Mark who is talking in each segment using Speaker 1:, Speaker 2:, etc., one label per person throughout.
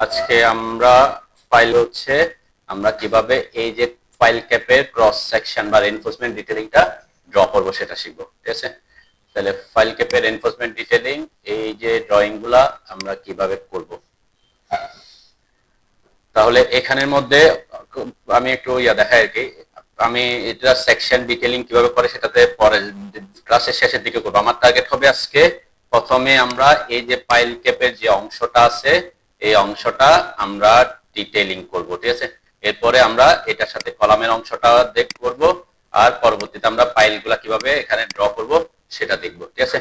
Speaker 1: আজকে আমরা ফাইল হচ্ছে আমরা কিভাবে এই যে ফাইল ক্যাপের ক্রস সেকশন বা রিইনফোর্সমেন্ট ডিটেইলিংটা ড্র করব সেটা শিখব। ঠিক আছে, তাহলে ফাইল ক্যাপের রিইনফোর্সমেন্ট ডিটেইলিং এই যে ড্রয়িং গুলা আমরা কিভাবে করব। তাহলে এখানের মধ্যে আমি একটু দেখাই আর কি। আমি এটা সেকশন ডিটেইলিং কিভাবে করে সেটাতে পরে ক্লাসের শেষের দিকে করব। আমার টার্গেট হবে আজকে প্রথমে আমরা এই যে ফাইল ক্যাপের যে অংশটা আছে এই অংশটা আমরা ডিটেইলিং করব। ঠিক আছে, এরপরে আমরা এটার সাথে কলামের অংশটা করব, আর পরবর্তীতে আমরা ফাইলগুলা কিভাবে এখানে ড্র করব সেটা দেখব। ঠিক আছে,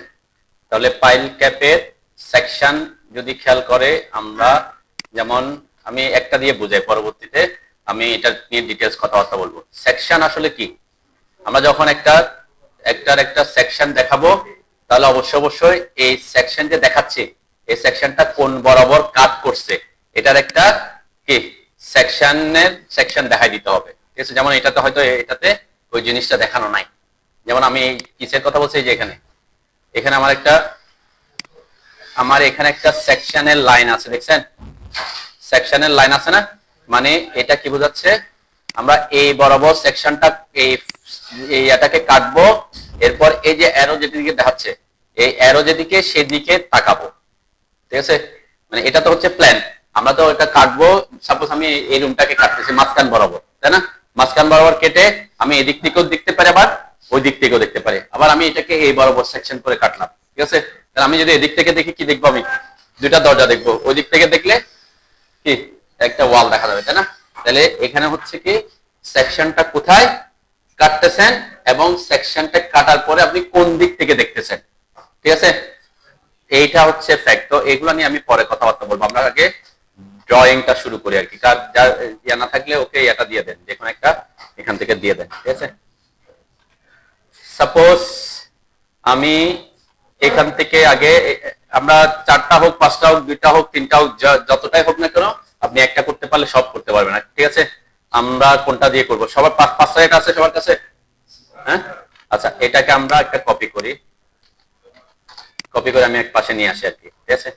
Speaker 1: তাহলে ফাইল ক্যাপের সেকশন যদি খেয়াল করে আমরা যেমন আমি একটা দিয়ে বুঝাই, পরবর্তীতে আমি এটা নিয়ে ডিটেইলস কথাবার্তা বলবো। সেকশন আসলে কি, আমরা যখন একটা সেকশন দেখাবো তাহলে অবশ্যই এই সেকশন যে দেখাচ্ছে এই সেকশনটা কোন বরাবর কাট করছে এটার একটা কি সেকশন দেখাই দিতে হবে। ঠিক আছে, যেমন এটাতে হয়তো এটাতে ওই জিনিসটা দেখানো নাই। যেমন আমি কিসের কথা বলছি, যে এখানে আমার এখানে একটা সেকশনের লাইন আছে, দেখছেন সেকশনের লাইন আছে না, মানে এটা কি বোঝাচ্ছে আমরা এই বরাবর সেকশনটা এটাকে কাটবো, এরপর এই যে অ্যারো যেদিকে দেখাচ্ছে এই অ্যারো যেদিকে সেদিকে তাকাবো। ঠিক আছে, মানে এটা তো হচ্ছে প্ল্যান, আমরা তো এটা কাটবো। সাপোজ আমি এই রুমটাকে কাটতেছি মাঝখান বরাবর, তাই না, মাঝখান বরাবর কেটে আমি এদিক থেকেও দেখতে পারি আবার ওই দিক থেকেও দেখতে পারি, আবার আমি এটাকে এই বরাবর সেকশন করে কাটলাম। ঠিক আছে, তাহলে আমি যদি এদিক থেকে দেখি কি দেখবো, আমি দুইটা দরজা দেখবো, ওই দিক থেকে দেখলে কি একটা ওয়াল দেখা যাবে, তাই না। তাহলে এখানে হচ্ছে কি সেকশনটা কোথায় কাটতেছেন এবং সেকশনটা কাটার পরে আপনি কোন দিক থেকে দেখতেছেন। ঠিক আছে, এইটা হচ্ছে ফ্যাক্ট। তো এগুলো নিয়ে আমি পরে কথাবার্তা বলবো, আমরা আগে ড্রয়িংটা শুরু করি আর কি। কার যার না থাকলে ওকে এটা দিয়ে দেন, যে কোনো একটা এখান থেকে দিয়ে দেন। ঠিক আছে, সাপোজ আমি এখান থেকে আগে আমরা চারটা হোক, পাঁচটা হোক, দুইটা হোক, তিনটা হোক, যতটাই হোক না কেন আপনি একটা করতে পারলে সব করতে পারবেন না। ঠিক আছে, আমরা কোনটা দিয়ে করব, সবার পাঁচটা এটা আছে সবার কাছে, হ্যাঁ। আচ্ছা, এটাকে আমরা একটা কপি করে আমি এক পাশে নিয়ে আসি আর কি। ঠিক আছে,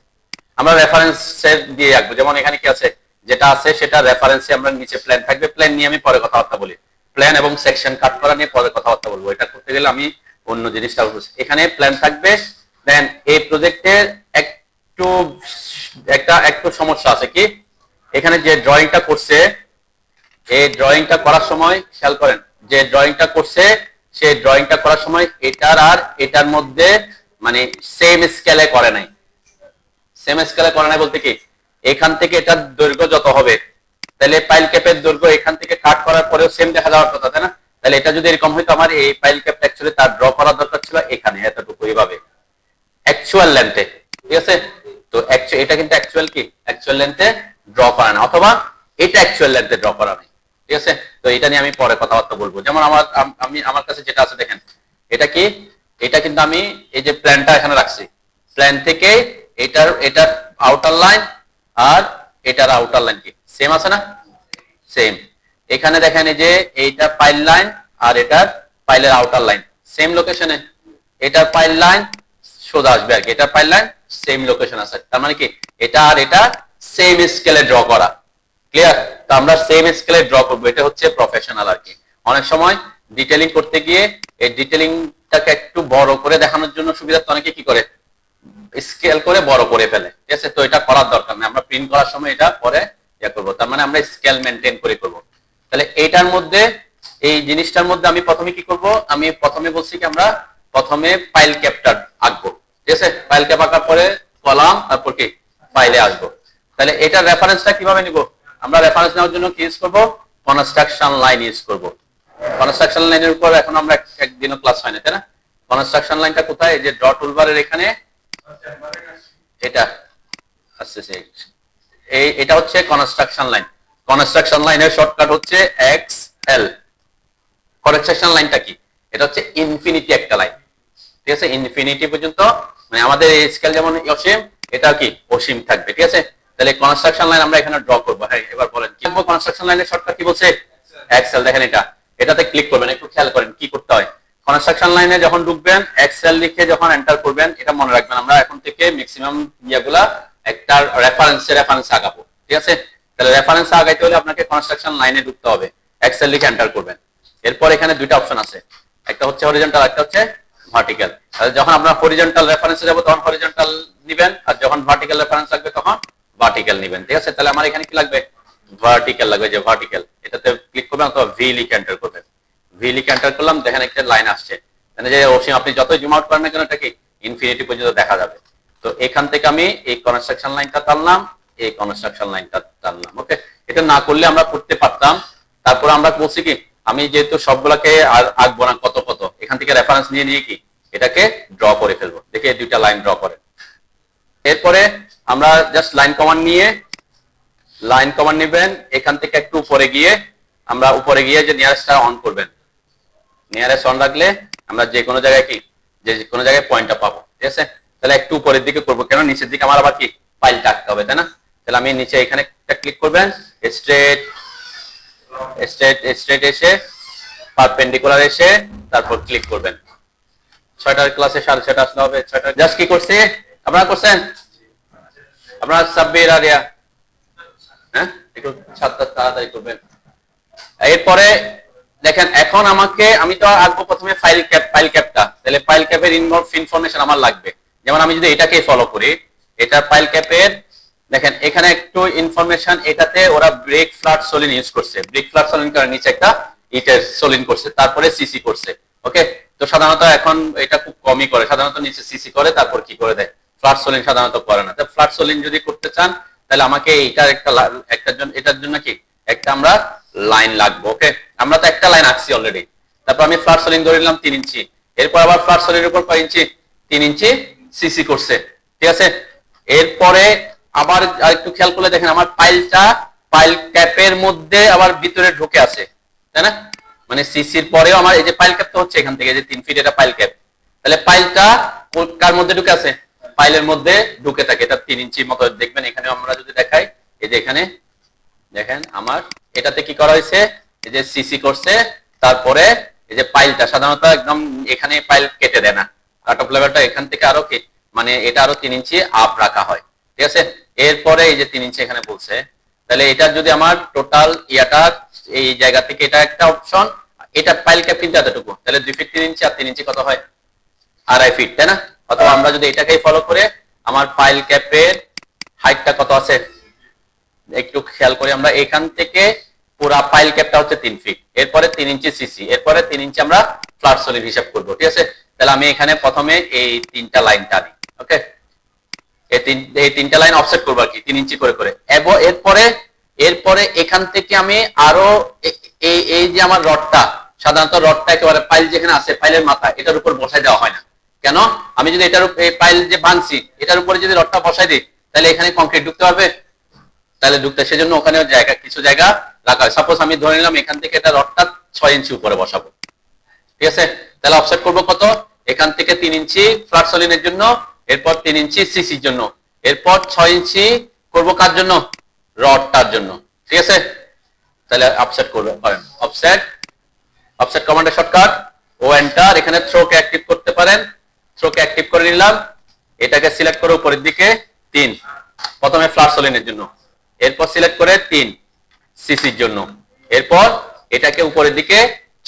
Speaker 1: আমরা রেফারেন্সে দিয়ে রাখবো, যেমন এখানে কি আছে যেটা আছে সেটা রেফারেন্সে আমরা নিচে প্ল্যান থাকবে, প্ল্যান নিয়ে আমি পরে কথাবার্তা বলি, প্ল্যান এবং সেকশন কাট করা নিয়ে পরে কথাবার্তা বলবো। এটা করতে গেলে আমি অন্য জিনিসটা বলছি, এখানে প্ল্যান থাকবে। দেন এই প্রজেক্টের একটু সমস্যা আছে কি, এখানে যে ড্রয়িংটা করছে এই ড্রয়িংটা করার সময় খেয়াল করেন, যে ড্রয়িংটা করছে সেই ড্রয়িংটা করার সময় এটার আর এটার মধ্যে মানে সেম স্কেলে করে নাই। সেম স্কেলে করে নাই বলতে কি, এখান থেকে এটার দৈর্ঘ্য যত হবে তাহলে ফাইল ক্যাপের দৈর্ঘ্য এখান থেকে কাট করার পরেও সেম দেখা যাওয়ার কথা, তাই না। তাহলে এটা যদি এরকম হইতো, আমার এই ফাইল ক্যাপটা অ্যাকচুয়ালি তার ড্র করার দরকার ছিল এখানে এতটুকু এইভাবে অ্যাকচুয়াল লেন্থে। ঠিক আছে, তো এটা কিন্তু অ্যাকচুয়াল লেন্থে ড্র করা না, অথবা এটা অ্যাকচুয়াল লেন্থে ড্র করা নেই। ঠিক আছে, তো এটা নিয়ে আমি পরে কথাবার্তা বলবো। যেমন আমার কাছে যেটা আছে দেখেন, এটা কিন্তু আমি এই যে প্ল্যানটা এখানে রাখছি, প্ল্যান থেকে এটার আউটার লাইন আর এটার আউটার লাইন কি সেম আছে না, সেম। এখানে দেখেন এই যে এইটা ফাইল লাইন আর এটার ফাইলের আউটার লাইন সেম লোকেশনে, এটার ফাইল লাইন সোজা আসবে আর কি, এটার ফাইল লাইন সেম লোকেশন আছে, তার মানে কি এটা আর এটা সেম স্কেলে ড্র করা। ক্লিয়ার, তো আমরা সেম স্কেলে ড্র করবো, এটা হচ্ছে প্রফেশনাল আর কি। অনেক সময় ডিটেইলিং করতে গিয়ে এই ডিটেইলিংটাকে একটু বড় করে দেখানোর জন্য সুবিধার্থে অনেকে কি করে স্কেল করে বড় করে ফেলে। ঠিক আছে, তো এটা করার দরকার নেই, আমরা প্রিন্ট করার সময় এটা পরে করবো, তার মানে আমরা স্কেল মেনটেন করে করবো। তাহলে এইটার মধ্যে এই জিনিসটার মধ্যে আমি প্রথমে কি করব, আমি প্রথমে বলছি কি আমরা প্রথমে ফাইল ক্যাপটা আঁকবো। ঠিক আছে, ফাইল ক্যাপ আঁকার পরে কলাম, তারপর কি ফাইলে আসবো। তাহলে এটার রেফারেন্সটা কিভাবে নিব, আমরা রেফারেন্স নেওয়ার জন্য কি ইউজ করব, কনস্ট্রাকশন লাইন ইউজ করব। কনস্ট্রাকশন লাইনের উপর এখন আমরা একদিনও ক্লাস হয় না, তাই না। কনস্ট্রাকশন লাইনটা কোথায়, এই যে ডট টুলবারের এখানে এটা আসছে, এটা হচ্ছে কনস্ট্রাকশন লাইন। কনস্ট্রাকশন লাইনের শর্টকাট হচ্ছে এক্সএল। কনস্ট্রাকশন লাইনটা কি, এটা হচ্ছে ইনফিনিটি একটা লাইন। ঠিক আছে, ইনফিনিটি পর্যন্ত, মানে আমাদের এই স্কেল যেমন অসীম এটা কি অসীম থাকবে। ঠিক আছে, তাহলে কনস্ট্রাকশন লাইন আমরা এখানে ড্র করব। হ্যাঁ, এবার বলেন কি কনস্ট্রাকশন লাইনের শর্টকাট কি বলছে, এক্সএল। দেখেন এটাতে ক্লিক করবেন, একটু খেয়াল করেন কি করতে হয়। কনস্ট্রাকশন লাইনে যখন ঢুকবেন এক্সএল লিখে যখন এন্টার করবেন, এটা মনে রাখবেন আমরা এখন থেকে ম্যাক্সিমাম ইয়েগুলা একটা রেফারেন্স আগাবো। ঠিক আছে? তাহলে রেফারেন্স আগাইতে হলে আপনাকে কনস্ট্রাকশন লাইনে ঢুকতে হবে, এক্সেল লিখে এন্টার করবেন। এরপর এখানে দুইটা অপশন আছে, একটা হচ্ছে হরিজন্টাল, একটা হচ্ছে ভার্টিক্যাল। তাহলে যখন আপনার হরিজন্টাল রেফারেন্সে যাব তখন হরিজন্টাল নেবেন, আর যখন ভার্টিক্যাল রেফারেন্স লাগবে তখন ভার্টিক্যাল নেবেন, ঠিক আছে? তাহলে আমার এখানে কি লাগবে, ভার্টিক্যাল লাগবে, যে ভার্টিক্যাল, এটাতে ক্লিক করবেন অথবা ভি লিখে এন্টার করবেন। ভি লিখে এন্টার করলাম, দেখেন একটা লাইন আসছে, মানে যে অসীম, আপনি যতই জুম আউট করেন না কেন এটা কি ইনফিনিটি পর্যন্ত দেখা যাবে। তো এখান থেকে আমি এই কনস্ট্রাকশন লাইনটা টানলাম, এই কনস্ট্রাকশন লাইনটা টানলাম, ওকে? এটা না করলে আমরা করতে পারতাম। তারপর আমরা বলছি কি, আমি যেহেতু সবগুলাকে আর আঁকবো না কত কত, এখান থেকে রেফারেন্স নিয়ে নিয়ে কি এটাকে ড্র করে ফেলবো। দেখে দুইটা লাইন ড্র করে, এরপরে আমরা জাস্ট লাইন কমান্ড নিয়ে, লাইন কমান্ড নেবেন, এখান থেকে একটু উপরে গিয়ে, আমরা উপরে গিয়ে যে নিয়ারেস্টটা অন করবেন, নিয়ারেস্ট অন রাখলে আমরা যে কোনো জায়গায় কি, যে কোনো জায়গায় পয়েন্টটা পাবো, ঠিক আছে? তাহলে একটু উপরের দিকে করবো, কেন নিচের দিকে আমার আবার কি ফাইলটা আঁকতে হবে, তাই না? তাহলে আমি নিচে এখানে ক্লিক করবেন, স্ট্রেট স্ট্রেট স্ট্রেট এসে পারপেন্ডিকুলার এসে তারপর ক্লিক করবেন। 6টার ক্লাসে 6:30 আসলে হবে। 6টা জাস্ট কি করছে, আপনারা করছেন, আপনারা সাব্বির আরিয়া, হ্যাঁ একটু ছাত্র তাড়াতাড়ি করবেন। এরপরে দেখেন, এখন আমাকে, আমি তো আঁকবো প্রথমে ফাইল ক্যাপটা, তাহলে ফাইল ক্যাপের ইনফরমেশন আমার লাগবে। যেমন আমি যদি এটাকে ফলো করি, এটা ফাইল ক্যাপের, দেখেন এখানে একটু ইনফরমেশন, এটাতে ওরা ব্রেক ফ্ল্যাট সলিন ইউজ করছে, ব্রেক ফ্ল্যাট সলিন করে নিচে একটা ইটের সলিন করছে, তারপরে সিসি করছে, ওকে? তো সাধারণত এখন এটা খুব কমই করে, সাধারণত নিচে সিসি করে তারপর কি করে দেয়, ফ্ল্যাট সলিন সাধারণত করে না। তো ফ্ল্যাট সলিন যদি করতে চান তাহলে আমাকে এইটার এটার জন্য কি একটা আমরা লাইন লাগবে, ওকে? আমরা তো একটা লাইন আঁকছি অলরেডি, তারপর আমি ফ্ল্যাট সলিন ধরে নিলাম 3 ইঞ্চি, এরপর আবার ফ্ল্যাট সলিনের উপর কয় ইঞ্চি, 3 ইঞ্চি সিসি করছে, ঠিক আছে? এরপরে আবার আরেকটু খেয়াল করলে দেখেন আমার ফাইলটা ফাইল ক্যাপের মধ্যে আবার ভিতরে ঢুকে আছে, তাই না? মানে সিসির পরেও আমার এই যে ফাইল ক্যাপ তো হচ্ছে এখান থেকে যে 3 ফিট, এটা ফাইল ক্যাপ, তাহলে ফাইলটা কার মধ্যে ঢুকে আছে, ফাইলের মধ্যে ঢুকে থাকে, এটা 3 ইঞ্চির মতো দেখবেন। এখানে আমরা যদি দেখাই, এই যে এখানে দেখেন আমার এটাতে কি করা হয়েছে, এই যে সিসি করছে, তারপরে এই যে ফাইলটা সাধারণত একদম এখানে ফাইল কেটে দেয় না, কাট অফ লেভেলটা এখান থেকে আরো কি, মানে এটা আরো 3 ইঞ্চি আপ রাখা হয়, ঠিক আছে? এরপরে এই যে 3 ইঞ্চি এখানে বলছে, তাহলে এটা যদি আমার টোটাল ইয়াটা এই জায়গা থেকে এটা একটা অপশন, এটা ফাইল ক্যাপ কিন্তু এতটুকু, তাহলে 2 ফিট 3 ইঞ্চি আর 3 ইঞ্চি কত হয়, 2.5 ফিট, তাই না? অথবা আমরা যদি এটাকেই ফলো করে, আমার ফাইল ক্যাপের হাইটটা কত আছে একটু খেয়াল করি, আমরা এখান থেকে পুরা ফাইল ক্যাপটা হচ্ছে 3 ফিট, এরপরে 3 ইঞ্চি সিসি, এরপরে 3 ইঞ্চি আমরা ফ্ল্যাট সলিড হিসাব করব, ঠিক আছে? তাহলে আমি এখানে প্রথমে এই 3টা লাইন টানি, ওকে? এই 3টা লাইন অফসেট করবো আর কি 3 ইঞ্চি করে করে, এবং এরপরে এখান থেকে আমি আরো এই যে আমার রডটা, সাধারণত রডটা একেবারে ফাইল যেখানে আছে ফাইলের মাথা এটার উপর বসাই দেওয়া হয় না, কেন? আমি যদি এটার উপর ফাইল যে বানছি এটার উপরে যদি রডটা বসাই দিই তাহলে এখানে কংক্রিট ঢুকতে পারবে, তাহলে ঢুকতে, সেজন্য ওখানেও জায়গা, কিছু জায়গা রাখা হয়। সাপোজ আমি ধরে নিলাম এখান থেকে এটা রডটা 6 ইঞ্চি উপরে বসাবো, ঠিক আছে? তাহলে অফসেট করব কত, এখান থেকে 3 ইঞ্চি ফ্ল্যাট সলিনের জন্য, এরপর 3 ইঞ্চি সিসির জন্য, এরপর 6 ইঞ্চি করব কার জন্য, রডটার জন্য, ঠিক আছে? তাহলে অফসেট করবেন, অফসেট কমান্ডের শর্টকাট ও এন্টার, এখানে থ্রোকে অ্যাক্টিভ করতে পারেন, থ্রোকে অ্যাক্টিভ করে নিলাম, এটাকে সিলেক্ট করে উপরের দিকে 3 প্রথমে ফ্ল্যাট সলিনের জন্য, এরপর সিলেক্ট করে 3 সিসির জন্য, এরপর এটাকে উপরের দিকে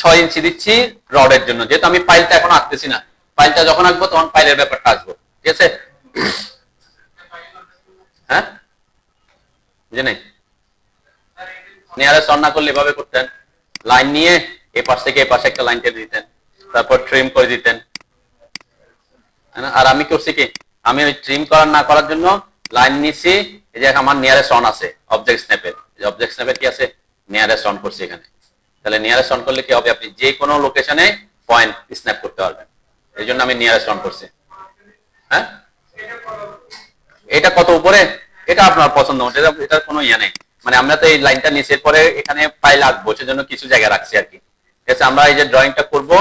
Speaker 1: 6 ইঞ্চি দিচ্ছি রডের জন্য, যেহেতু আমি ফাইলটা এখন আঁকতেছি না, ফাইলটা যখন আঁকবো তখন ফাইলের ব্যাপারটা আসবো, ঠিক আছে? হ্যাঁ বুঝে নাই, নিয়ারেস্ট অন না করলে এভাবে করতেন, লাইন নিয়ে এই পাশ থেকে এই পাশে একটা লাইন টেনে দিতেন, তারপর ট্রিম করে দিতেন, আর আমি করছি কি, আমি ওই ট্রিম করার না করার জন্য লাইন নিছি, এই যে আমার নিয়ারেস্ট অন আছে অবজেক্ট স্ন্যাপের, অবজেক্ট স্ন্যাপের কি আছে, নিয়ারেস্ট অন করছি এখানে। তাহলে নিয়ারেস্ট অন করলে কি হবে, আপনি যে কোনো লোকেশনে পয়েন্ট স্ন্যাপ করতে পারবেন, এই জন্য আমি নিয়ারেস্ট অন করছি। হ্যাঁ এটা কত উপরে, এটা আপনার পছন্দ মতো, এটার কোনো ইয়ে নেই, মানে আমরা তো এই লাইনটা নিচের পরে এখানে ফাইল আঁকবো, সেজন্য কিছু জায়গা রাখছি আর কি, ঠিক আছে? আমরা এই যে ড্রয়িংটা করবো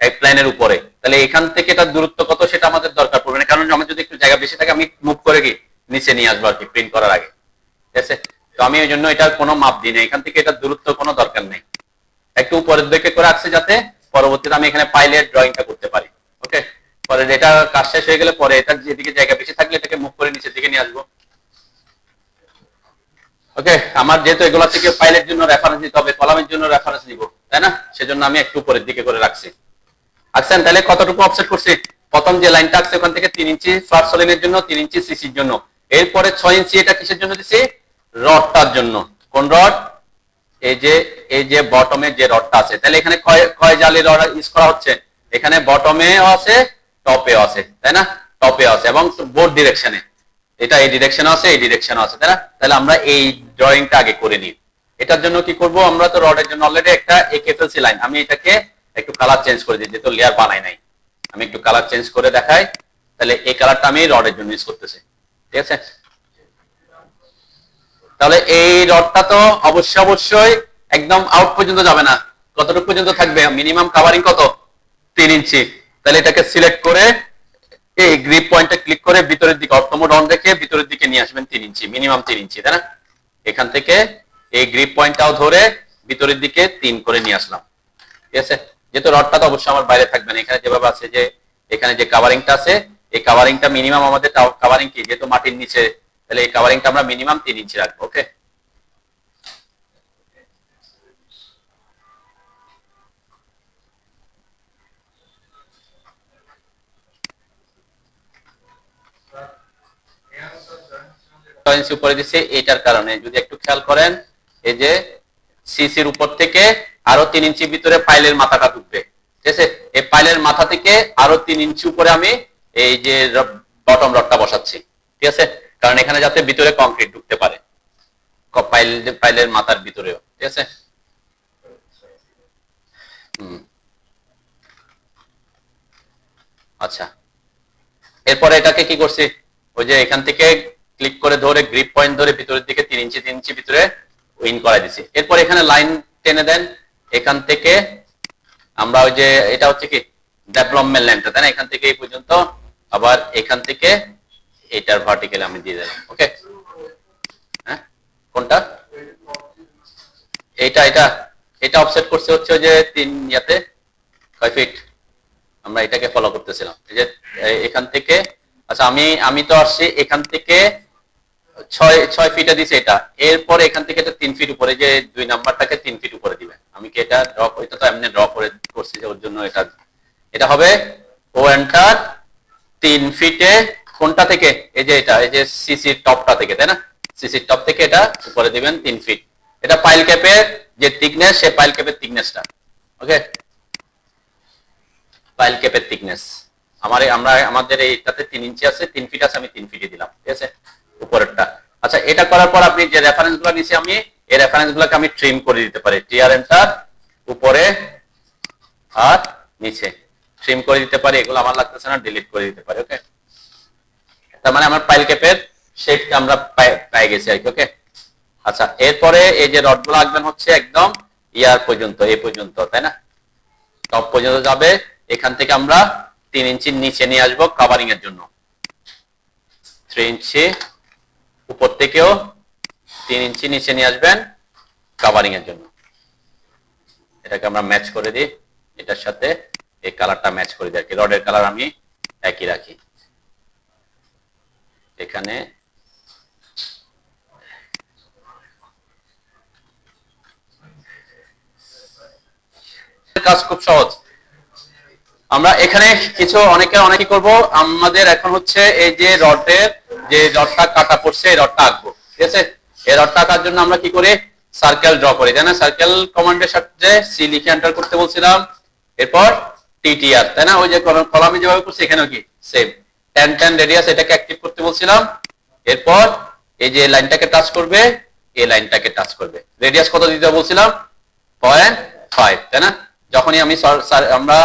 Speaker 1: এক লাইনের উপরে, তাহলে এখান থেকে এটার দূরত্ব কত সেটা আমাদের দরকার পড়বে না, কারণ আমার যদি একটু জায়গা বেশি থাকে আমি মুভ করে কি নিচে নিয়ে আসবো আর কি প্রিন্ট করার আগে, ঠিক আছে? তো আমি ওই জন্য এটার কোনো মাপ দিই না, এখান থেকে এটার দূরত্ব কোনো দরকার নেই, একটু উপরের দিকে করে আসছে যাতে পরবর্তীতে আমি এখানে ফাইলের ড্রয়িংটা করতে পারি, ওকে? পরে এটা কাজ শেষ হয়ে গেলে পরে এটার যেদিকে জায়গা বেশি থাকলে এটাকে মুভ করে নিচের দিকে নিয়ে আসবো, ওকে, আমার যেহেতু এগুলা থেকে ফাইলের জন্য রেফারেন্স দিতে হবে, কলামের জন্য রেফারেন্স দিব, তাই না? সেজন্য আমি একটু উপরের দিকে করে রাখছি। আচ্ছা, তাহলে কতটুকু অফসেট করছি? প্রথম যে লাইনটা আছে ওখান থেকে 3 ইঞ্চি ফ্ল্যাট সলিনের জন্য, 3 ইঞ্চি সিসির জন্য। এরপরে 6 ইঞ্চি এটা কিসের জন্য দিছি? রডটার জন্য। কোন রড? এই যে বটমে যে রডটা আছে। তাহলে এখানে কয় জালি রড ইউজ করা হচ্ছে? এখানে বটমেও আছে, টপেও আছে, তাই না? টপেও আছে এবং বোথ ডিরেকশনে, এটা এই ডিরেকশনে আছে, এই ডিরেকশনে আছে, তাই না? তাহলে আমরা এই ড্রয়িংটা আগে করে নিই। এটার জন্য কি করব? আমরা তো রডের জন্য অলরেডি একটা এঁকে ফেলছি লাইন। আমি এটাকে একটু কালার চেঞ্জ করে দিই, যেহেতু লেয়ার বানাই নাই। আমি একটু কালার চেঞ্জ করে দেখাই। তাহলে এই কালারটা আমি রডের জন্য ইউজ করতেছি, ঠিক আছে? তাহলে এই রডটা তো অবশ্যই একদম আউট পর্যন্ত যাবে না। কতটুকু পর্যন্ত থাকবে? মিনিমাম কাভারিং কত? 3 ইঞ্চি। তাহলে এটাকে সিলেক্ট করে এই গ্রিপ পয়েন্টে ক্লিক করে ভিতরের দিকে অর্থমোড অন রেখে ভিতরের দিকে নিয়ে আসবেন 3 ইঞ্চি, মিনিমাম 3 ইঞ্চি, তাই না? এখান থেকে এই গ্রিপ পয়েন্টটাও ধরে ভিতরের দিকে 3 করে নিয়ে আসলাম, ঠিক আছে? যেহেতু রডটা তো অবশ্যই আমার বাইরে থাকবে না। এখানে যেভাবে আছে যে এখানে যে কাভারিংটা আছে, এই কাভারিংটা মিনিমাম আমাদের কাভারিং কি, যেহেতু মাটির নিচে, তাহলে এই কাভারিংটা আমরা মিনিমাম 3 ইঞ্চি রাখবো। ওকে, ইঞ্চি উপরে দিচ্ছে। এটার কারণে যদি একটু খেয়াল করেন, এই যে সিসির উপর থেকে আরো 3 ইঞ্চি ভিতরে পাইলের মাথাটা ঢুকবে, ঠিক আছে? এই পাইলের মাথা থেকে আরো 3 ইঞ্চি উপরে আমি এই যে বটম রডটা বসাচ্ছি, ঠিক আছে? কারণ এখানে যাতে ভিতরে কংক্রিট ঢুকতে পারে, পাইলের মাথার ভিতরেও, ঠিক আছে? আচ্ছা, এরপরে এটাকে কি করছি? ওই যে এখান থেকে ক্লিক করে ধরে গ্রিপ পয়েন্ট ধরে ভিতরের দিকে 3 ইঞ্চি ভিতরে উইন করাই দিছি। এরপর এখানে লাইন টেনে দেন। এখান থেকে আমরা ওই যে এটা হচ্ছে কি ডেভেলপমেন্ট লাইনটা, তাই না? এখান থেকে এই পর্যন্ত, আবার এখান থেকে এটার ভার্টিক্যাল আমি দিয়ে দিলাম। ওকে, হ্যাঁ, কোনটা? এটা অফসেট করছে হচ্ছে ওই যে 3 ইয়াতে 6 ফিট। আমরা এটাকে ফলো করতেছিলাম, এই যে এখান থেকে। আচ্ছা, আমি তো আসছি এখান থেকে 6 ফিটে দিছে এটা। এরপরে এখান থেকে এটা 3 ফিট উপরে, যে 2 নাম্বারটাকে 3 ফিট উপরে দিবে। আমি কি এটা এটা তো এমনি ড্র করে করছি, যে ওর জন্য এটা হবে ও এন্টার 3 ফিটে। কোনটা থেকে? এই যে এটা, এই যে সিসির টপটা থেকে, তাই না? সিসির টপ থেকে এটা উপরে দিবেন 3 ফিট। এটা পাইল ক্যাপের যে থিকনেস, সে পাইল ক্যাপের থিকনেসটা। ওকে, পাইল ক্যাপের থিকনেস আমাদের এইটাতে 3 ইঞ্চি আছে, 3 ফিট আছে, আমি 3 ফিটে দিলাম, ঠিক আছে? উপরেরটা। আচ্ছা, এটা করার পর আপনি যে রেফারেন্স গুলো নিচে, আমি এই রেফারেন্স গুলোকে আমি ট্রিম করে দিতে পারি। টিআর এন্টার, উপরে আর নিচে ট্রিম করে দিতে পারি। এগুলো আমার লাগতেছে না, ডিলিট করে দিতে পারি। ওকে, তার মানে আমার পাইল ক্যাপের শেপটা আমরা পেয়ে গেছি আর কি। ওকে, আচ্ছা, এরপরে এই যে রড গুলো আঁকবেন হচ্ছে একদম ইয়ার পর্যন্ত, এই পর্যন্ত, তাই না? টপ পর্যন্ত যাবে। এখান থেকে আমরা 3 ইঞ্চি নিচে নিয়ে আসবো কাভারিং এর জন্য। 3 ইঞ্চি উপর থেকেও 3 ইঞ্চি নিচে নিয়ে আসবেন কাভারিং এর জন্য। এটাকে আমরা ম্যাচ করে দিই, এটার সাথে এই কালারটা ম্যাচ করে দিই আর কি। রডের কালার আমি একই রাখি। এখানে কাজ খুব সহজ। আমরা এখানে কিছু অনেকে করব, আমাদের এখন হচ্ছে এই যে রডটা কাটা পড়ছে, এই রডটা আঁকবো, ঠিক আছে? এই রডটা আঁকার জন্য আমরা কি করি? সার্কেল ড্র করি, তাই না? সার্কেল কমান্ডের সাথে সি লিখে এন্টার করতে বলছিলাম। এরপর টিটিআর, তাই না? ওই যে কলামে যেভাবে করছি এখানেও কি সেম 10 রেডিয়াস, এটাকে অ্যাক্টিভ করতে বলছিলাম। এরপর এই যে লাইনটাকে টাচ করবে, এই লাইনটাকে টাচ করবে। রেডিয়াস কত দিতে বলছিলাম? 0.5, তাই না? যখনই আমরা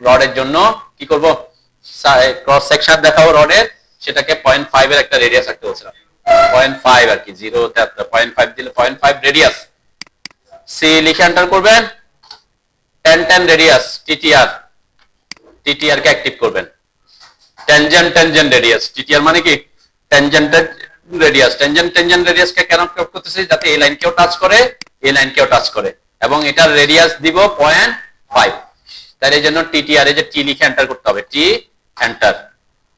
Speaker 1: রডের জন্য কি করব? ক্রস সেকশন দেখাবো রডের, সেটাকে 0.5 এর একটা রেডিয়াস রাখতে বলছিলাম। 0.5 আর কি, 0 তে 0.5 দিলে 0.5 রেডিয়াস। সি লিখে এন্টার করবেন। 10 রেডিয়াস টিটিআর কে অ্যাক্টিভ করবেন। ট্যানজেন্ট রেডিয়াস, টিটিআর মানে কি ট্যানজেন্ট রেডিয়াস। ট্যানজেন্ট রেডিয়াসকে কেন করতেছি? যাতে এই লাইনকেও টাচ করে, এই লাইনকেও টাচ করে, এবং এটার রেডিয়াস দিব 0.5। তাই এই জন্য টিটিআর, এই যে টি লিখে এন্টার করতে হবে, টি এন্টার।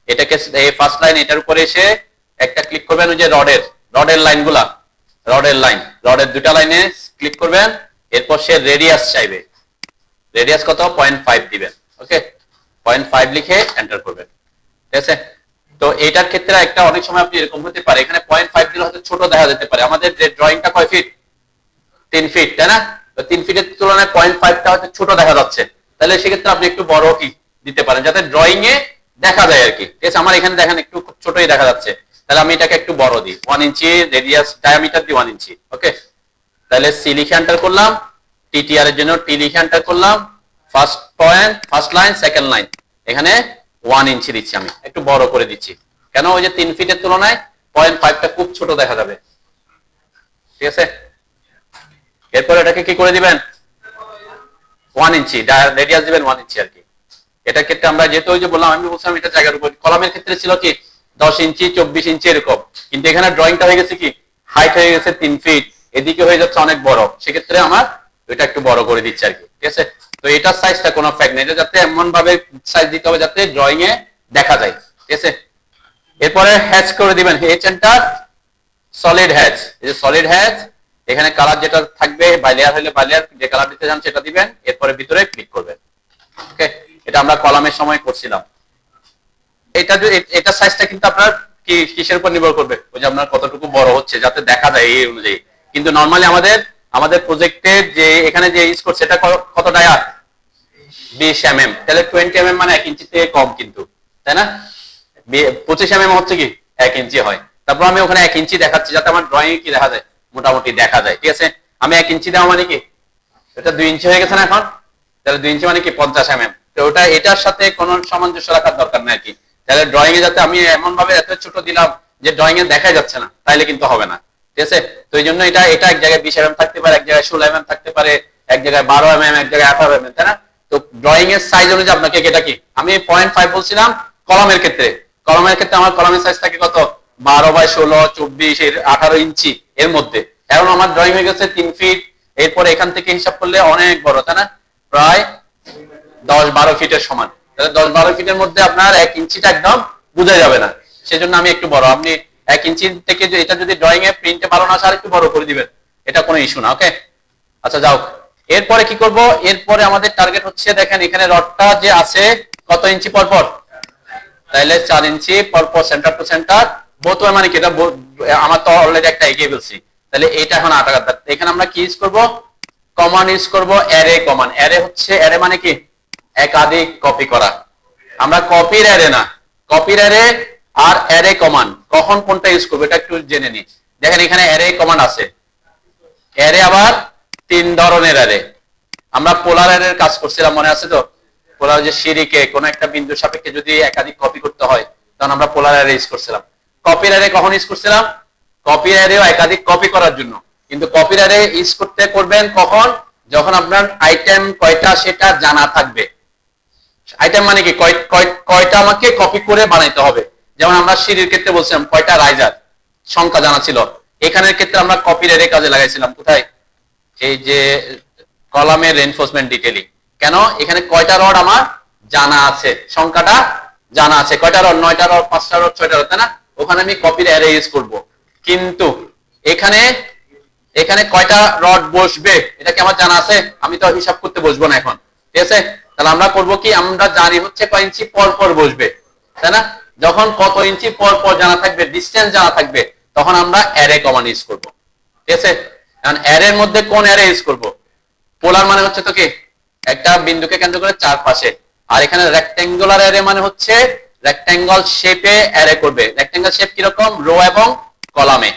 Speaker 1: এটাকে এই ফার্স্ট লাইন, এটার উপরে এসে একটা ক্লিক করবেন, ওই যে রডের লাইনগুলা, রডের লাইন, রডের দুটা লাইনে ক্লিক করবেন, এরপর সে রেডিয়াস চাইবে, রেডিয়াস কত 0.5 দিবেন, ওকে 0.5 লিখে এন্টার করবেন, ঠিক আছে। তো এটার ক্ষেত্রে একটা অনেক সময় আপনি এরকম হতে পারে, এখানে 0.5 দিলে হয়তো ছোট দেখা যেতে পারে, আমাদের যে ড্রয়িংটা কয় ফিট, 3 ফিট, তাই না? তো 3 ফিটের তুলনায় 0.5টা হয়তো ছোট দেখা যাচ্ছে, তাহলে সেক্ষেত্রে আপনি একটু বড় কি দিতে পারেন, যাতে ড্রয়িং এ দেখা যায় আর কি, ঠিক আছে। আমার এখানে দেখেন একটু ছোটই দেখা যাচ্ছে, তাহলে আমি এটাকে একটু বড় দিই, 1 ইঞ্চি রেডিয়াস, ডায়ামিটার দিই 1 ইঞ্চি, ওকে। তাহলে সি লিখে এন্টার করলাম, টিটিআর এর জন্য টি লিখে এন্টার করলাম, first point, first line, second line, এখানে 1 ইঞ্চি দিচ্ছি, আমি একটু বড় করে দিচ্ছি, কেন ওই যে 3 ফিটের তুলনায় 0.5টা খুব ছোট দেখা যাবে, ঠিক আছে। এরপর এটাকে কি করে দিবেন, 1 ইঞ্চি রেডিয়াস দিবেন, 1 ইঞ্চি আর কি। এটার ক্ষেত্রে আমরা যেহেতু ওই যে বললাম, আমি বলছিলাম এটা জায়গার উপর, কলমের ক্ষেত্রে ছিল কি 10 ইঞ্চি 24 ইঞ্চি এরকম, কিন্তু এখানে ড্রয়িংটা হয়ে গেছে কি হাইট হয়ে গেছে 3 ফিট, এদিকে হয়ে যাচ্ছে অনেক বড়, সেক্ষেত্রে আমার এটা একটু বড় করে দিচ্ছি আর কি, ঠিক আছে। তো এটার সাইজটা কোনো ফ্যাক্ট নেই, এটা যাতে এমন ভাবে সাইজ দিতে হবে যাতে ড্রয়িং এ দেখা যায়, ঠিক আছে। এরপরে হ্যাচ করে দিবেন, এইচ এন্টার, সলিড হ্যাচ, এই যে সলিড হ্যাচ, এখানে কালার যেটা থাকবে বাই লেয়ার হলে বাই লেয়ার, যে কালার দিতে চান সেটা দিবেন, এরপরে ভিতরে ক্লিক করবেন, ওকে। এটা আমরা কলামের সময় করছিলাম। এটা সাইজটা কিন্তু আপনার কি কিসের উপর নির্ভর করবে, ওই যে আপনার কতটুকু বড় হচ্ছে যাতে দেখা যায় এই অনুযায়ী, কিন্তু নরমালি আমাদের প্রজেক্টের যে এখানে যে ইউজ করছে এটা কত ডায়া 20 mm, তাহলে 20 mm মানে 1 ইঞ্চি থেকে কম কিন্তু, তাই না? 25 mm হচ্ছে কি 1 ইঞ্চি হয়, তারপর আমি ওখানে 1 ইঞ্চি দেখাচ্ছি যাতে আমার ড্রয়িং এ কি দেখা যায়, মোটামুটি দেখা যায়, ঠিক আছে। আমি 1 ইঞ্চি দেওয়া মানে কি এটা 2 ইঞ্চি হয়ে গেছে না এখন, তাহলে 2 ইঞ্চি মানে কি 50 mm, তো ওটা এটার সাথে কোনো সামঞ্জস্য রাখার দরকার নাই আর কি, তাহলে ড্রয়িং এ যাতে আমি এমন ভাবে এত ছোট দিলাম যে ড্রয়িং এ দেখা যাচ্ছে না, তাইলে কিন্তু হবে না, ঠিক আছে। তো এই জন্য এটা এক জায়গায় 20 mm থাকতে পারে, এক জায়গায় 16 mm থাকতে পারে, এক জায়গায় 12 mm, এক জায়গায় 18 mm, তাই না? তো ড্রয়িং এর সাইজ অনুযায়ী আপনাকে এটা কি আমি 0.5 বলছিলাম কলমের ক্ষেত্রে, কলমের ক্ষেত্রে আমার কলমের সাইজ থাকে কত 12 বাই 16, 24 এর 18 ইঞ্চি এর মধ্যে, এখন আমার ড্রয়িং হয়ে গেছে 3 ফিট, এরপরে এখান থেকে হিসাব করলে অনেক বড়, তাই না? প্রায় 10-12 ফিটের সমান, তাহলে 10-12 ফিটের মধ্যে আপনার 1 ইঞ্চিটা একদম বোঝা যাবে না, সেজন্য আমি একটু বড়, আপনি 1 ইঞ্চি থেকে এটা যদি ড্রয়িং এ প্রিন্টে ভালো না আসে আর একটু বড় করে দিবেন, এটা কোনো ইস্যু না, ওকে। আচ্ছা যাও, এরপরে কি করব, এরপরে আমাদের টার্গেট হচ্ছে দেখেন এখানে রডটা যে আছে কত ইঞ্চি পর পর, তাহলে 4 ইঞ্চি পর পর centre to centre, both way মানে কি এটা আমার তো অলরেডি একটা এগিয়ে ফেলছি, তাহলে এটা এখন আটাকার, এখানে আমরা কি ইউজ করব, কমান্ড ইউজ করব, অ্যারে কমান্ড। অ্যারে হচ্ছে, অ্যারে মানে কি একাধিক কপি করা, আমরা কপির অ্যারে না, কপির অ্যারে আর অ্যারে কমান্ড কখন কোনটা ইউজ করব এটা একটু জেনে নিই। দেখেন এখানে অ্যারে কমান্ড আছে, অ্যারে আবার 3 ধরনের অ্যারে, আমরা পোলার অ্যারের কাজ করছিলাম মনে আছে তো, পোলার যে সিঁড়িকে কোন একটা বিন্দু সাপেক্ষে যদি একাধিক কপি করতে হয় তখন আমরা পোলার অ্যারে ইউজ করছিলাম। কপির অ্যারে কখন ইউজ করছিলাম, কপির অ্যারেও একাধিক কপি করার জন্য, কিন্তু কপির অ্যারে ইউজ করবেন কখন, যখন আপনার আইটেম কয়টা সেটা জানা থাকবে। আইটেম মানে কি কয়টা আমাকে কপি করে বানাইতে হবে, যেমন আমরা সিঁড়ির ক্ষেত্রে বলছিলাম কয়টা রাইজার সংখ্যা জানা ছিল, এখানের ক্ষেত্রে আমরা কপির অ্যারে কাজে লাগাইছিলাম কোথায়, এই যে কলামের রেইনফোর্সমেন্ট ডিটেইলিং, কেন এখানে কয়টা রড আমার জানা আছে, সংখ্যাটা জানা আছে, কয়টা রড 9টা রড 5টা রড 6টা রড, তাই না? ওখানে আমি কপির অ্যারে ইউজ করব, কিন্তু এখানে কয়টা রড বসবে এটা কি আমার জানা আছে, আমি তো হিসাব করতে বসবো না এখন, ঠিক আছে। তাহলে আমরা করব কি, আমরা জানি হচ্ছে কয় ইঞ্চি পর পর বসবে, তাই না? যখন কত ইঞ্চি পর পর জানা থাকবে, ডিসটেন্স জানা থাকবে, তখন আমরা অ্যারে কমান্ড ইউজ করব, ঠিক আছে। এখন অ্যারের মধ্যে কোন অ্যারে ইউজ করব, পোলার মানে হচ্ছে তো কি একটা বিন্দুকে কেন্দ্র করে চারপাশে, আর এখানে রেক্ট্যাঙ্গুলার অ্যারে মানে হচ্ছে রেক্ট্যাঙ্গল শেপে অ্যারে করবে। রেক্ট্যাঙ্গল শেপ কি রকম, রো এবং কলামে,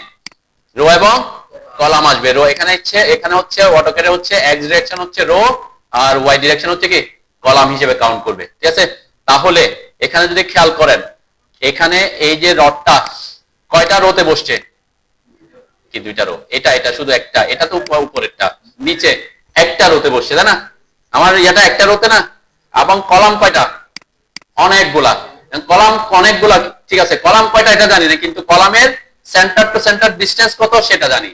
Speaker 1: রো এবং কলাম আসবে, রো এখানে হচ্ছে অটোক্যাডে হচ্ছে এক্স ডিরেকশন হচ্ছে রো আর ওয়াই ডিরেকশন হচ্ছে কি কলাম হিসেবে কাউন্ট করবে, ঠিক আছে। তাহলে এখানে যদি খেয়াল করেন, এখানে এই যে রডটা কয়টা রোতে বসছে, কি 2টা রো, এটা শুধু একটা, এটা তো উপরেরটা, নিচে একটা রোতে বসছে, তাই না? আমার এটা একটা রোতে না, এবং কলাম কয়টা, অনেকগুলা, কলাম অনেকগুলা, ঠিক আছে। কলাম কয়টা এটা জানি না, কিন্তু কলামের সেন্টার টু সেন্টার ডিসটেন্স কত সেটা জানি,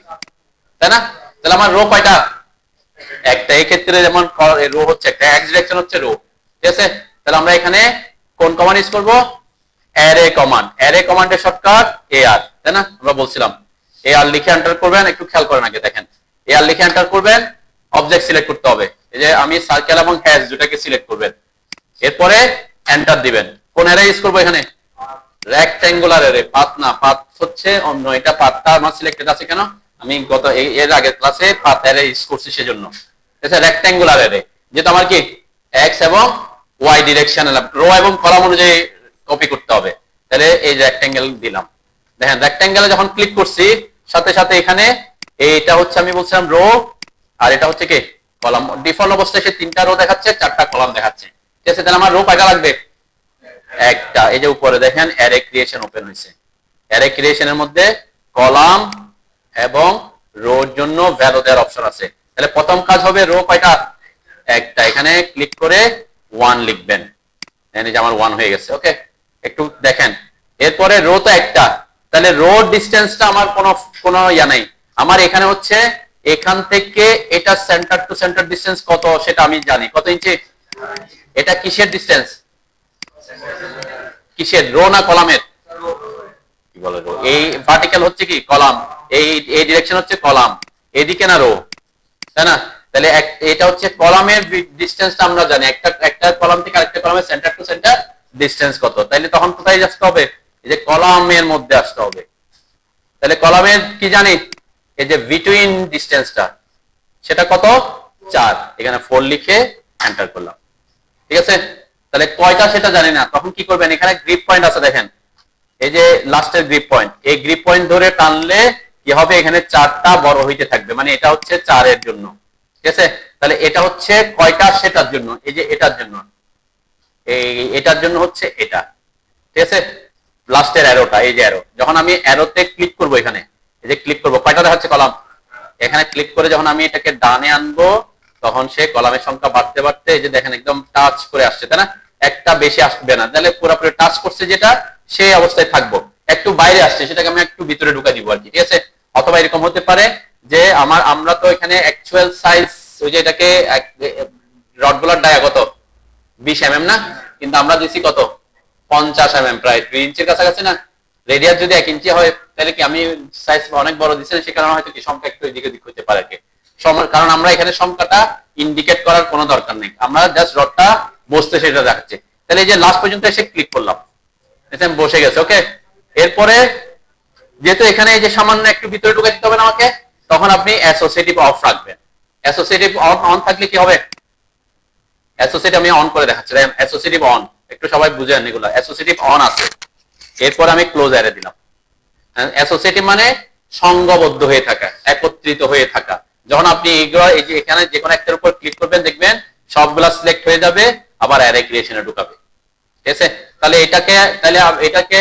Speaker 1: তাই না? তাহলে আমার রো কয়টা, একটা, এই ক্ষেত্রে যেমন রো হচ্ছে একটা, এক্স ডিরেকশন হচ্ছে রো, ঠিক আছে। তাহলে আমরা এখানে কোন কমান্ড ইউজ করব, অ্যারে কমান্ড। অ্যারে কমান্ডের শর্টকাট এআর, তাই না? আমরা বলছিলাম এ আর লিখে এন্টার করবেন, একটু খেয়াল করেন আগে দেখেন, এ আর লিখে এন্টার করবেন, অবজেক্ট সিলেক্ট করতে হবে, এই যে আমি সার্কেল এবং হ্যাশ দুটাকে সিলেক্ট করবেন, এরপরে এন্টার দিবেন। কোন অ্যারে ইউজ করবো এখানে? রেক্ট্যাঙ্গুলার অ্যারে, পাথ না, পাথ হচ্ছে অন্য, এটা পাথটা আমার সিলেক্টেড আছে কেন, আমি গত এর আগের ক্লাসে পাথ অ্যারে ইউজ করছি সেজন্য। এটা রেক্ট্যাঙ্গুলার অ্যারে, যেটা আমার কি এক্স এবং ওয়াই ডিরেকশন, রো এবং কলাম অনুযায়ী কপি করতে হবে। তাহলে এই রেক্ট্যাঙ্গেল দিলাম, দেখেন রেক্ট্যাঙ্গেলে যখন ক্লিক করছি সাথে সাথে এখানে এইটা হচ্ছে আমি বলছিলাম রো, আর এটা হচ্ছে কি কলাম। ডিফল্ট অবস্থায় সে 3টা রো দেখাচ্ছে, 4টা কলাম দেখাচ্ছে, ঠিক আছে। তাহলে আমার রো কয়টা লাগবে? একটা। এই যে উপরে দেখেন অ্যারে ক্রিয়েশন ওপেন হয়েছে, অ্যারে ক্রিয়েশনের মধ্যে কলাম এবং রোর জন্য ভ্যালু দেওয়ার অপশন আছে। তাহলে প্রথম কাজ হবে রো কয়টা? একটা। এখানে ক্লিক করে 1 লিখবেন, এই যে আমার 1 হয়ে গেছে। ওকে, একটু দেখেন, এরপরে রো তো একটা, তাহলে রো ডিসটেন্সটা আমার কোনো ইয়া নাই। আমার এখানে হচ্ছে এখান থেকে এটা সেন্টার টু সেন্টার ডিসটেন্স কত সেটা আমি জানি, কত ইঞ্চি। এটা কিসের ডিসটেন্স? কিসের, রো না কলামের? কি বলে রো, এই ভার্টিক্যাল হচ্ছে কি কলাম, এই ডিরেকশন হচ্ছে কলাম, এদিকে না রো, তাই না? তাহলে এটা হচ্ছে কলামের ডিসটেন্সটা আমরা জানি, একটা কলাম থেকে আরেকটা কলামের সেন্টার টু সেন্টার ডিসটেন্স কত। তাইলে তখন কোথায় আসতে হবে? এই যে কলামের মধ্যে আসতে হবে। তাহলে কলামের কি জানি, এই যে বিটুইন ডিসটেন্সটা সেটা কত? 4। এখানে 4 লিখে এন্টার করলাম, ঠিক আছে। তাহলে কয়টা সেটা জানি না, তখন কি করবেন, এখানে গ্রিপ পয়েন্ট আছে দেখেন, এই যে লাস্টের গ্রিপ পয়েন্ট, এই গ্রিপ পয়েন্ট ধরে টানলে কি হবে, এখানে 4টা বড় হইতে থাকবে, মানে এটা হচ্ছে 4 এর জন্য, ঠিক আছে। তাহলে এটা হচ্ছে কয়টা সেটার জন্য, এই যে এটার জন্য, এটার জন্য হচ্ছে এটা, ঠিক আছে। লাস্টের অ্যারোটা, এই যে অ্যারো, যখন আমি অ্যারোতে ক্লিক করব, এখানে এই যে ক্লিক করব, কয়টা দেখাচ্ছে কলাম, এখানে ক্লিক করে যখন আমি এটাকে ডানে আনবো তখন সে কলামের সংখ্যা বাড়তে বাড়তে এই যে দেখেন একদম টাচ করে আসছে, তাই না? একটা বেশি আসবে না, তাহলে পুরোপুরি টাচ করছে যেটা সেই অবস্থায় থাকবো। একটু বাইরে আসছে সেটাকে আমি একটু ভিতরে ঢুকাই দিব আর কি, ঠিক আছে। অথবা এরকম হতে পারে যে আমরা তো এখানে অ্যাকচুয়াল সাইজ, ওই যে এটাকে রডগুলার ডায়া কত 20 mm না, কিন্তু আমরা দিছি কত 50 mm, প্রায় 2 ইঞ্চির কাছাকাছি না। রেডিয়াস যদি 1 ইঞ্চি হয় তাহলে কি আমি সাইজ অনেক বড় দিছি, সে কারণে হয়তো কি সংখ্যা একটু এদিকে দিক হতে পারে আর কি, কারণ আমরা এখানে সংখ্যাটা ইন্ডিকেট করার কোনো দরকার নেই, আমরা জাস্ট রডটা বসতে সেটা দেখাচ্ছি। তাহলে এই যে লাস্ট পর্যন্ত এসে ক্লিক করলাম, বসে গেছে। ওকে, এরপরে যেহেতু এখানে এই যে সামান্য একটু ভিতরে ঢুকে দিতে হবে আমাকে, তখন আপনি অ্যাসোসিয়েটিভ অফ রাখবেন। অ্যাসোসিয়েটিভ অন থাকলে কি হবে, অ্যাসোসিয়েটিভ আমি অন করে দেখাচ্ছি, অ্যাসোসিয়েটিভ অন, একটু সবাই বুঝেন এগুলো, অ্যাসোসিয়েটিভ অন আছে। এরপর আমি ক্লোজ অ্যারে দিলাম। অ্যাসোসিয়েটিভ মানে সংঘবদ্ধ হয়ে থাকা, একত্রিত হয়ে থাকা। যখন আপনি এইগুলো এই যে এখানে যে কোনো একটার উপর ক্লিক করবেন দেখবেন সবগুলা সিলেক্ট হয়ে যাবে, আবার অ্যারে ক্রিয়েশনে ঢুকাবে, ঠিক আছে। তাহলে এটাকে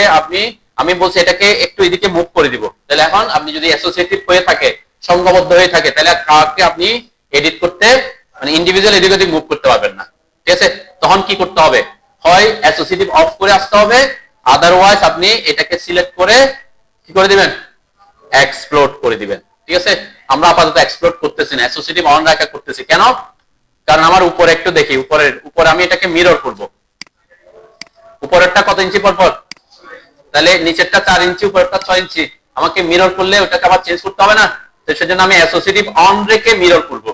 Speaker 1: আমি বলছি এটাকে একটু এদিকে মুভ করে দিব। তাহলে এখন আপনি যদি অ্যাসোসিয়েটিভ হয়ে থাকে, সংঘবদ্ধ হয়ে থাকে, তাহলে কাউকে আপনি এডিট করতে মানে ইন্ডিভিজুয়াল এদিক ওদিক মুভ করতে পারবেন না, ঠিক আছে। তখন কি করতে হবে, হয় অ্যাসোসিয়েটিভ অফ করে আসতে হবে, আদারওয়াইজ আপনি এটাকে সিলেক্ট করে কি করে দিবেন, এক্সপ্লোড করে দিবেন, ঠিক আছে। আমরা আপাতত এক্সপ্লোড করতেছি না, অ্যাসোসিয়েটিভ অন রাখা করতেছি কেন, কারণ আমার উপরে একটু দেখি, উপরে আমি এটাকে মিরর করব। উপরেরটা কত ইঞ্চি পর পর, তাহলে নিচেরটা 4 ইঞ্চি, উপরেরটা 6 ইঞ্চি, আমাকে মিরর করলে ওটাকে আবার চেঞ্জ করতে হবে না, তো সেজন্য আমি অ্যাসোসিয়েটিভ অন রেখে মিরর করব।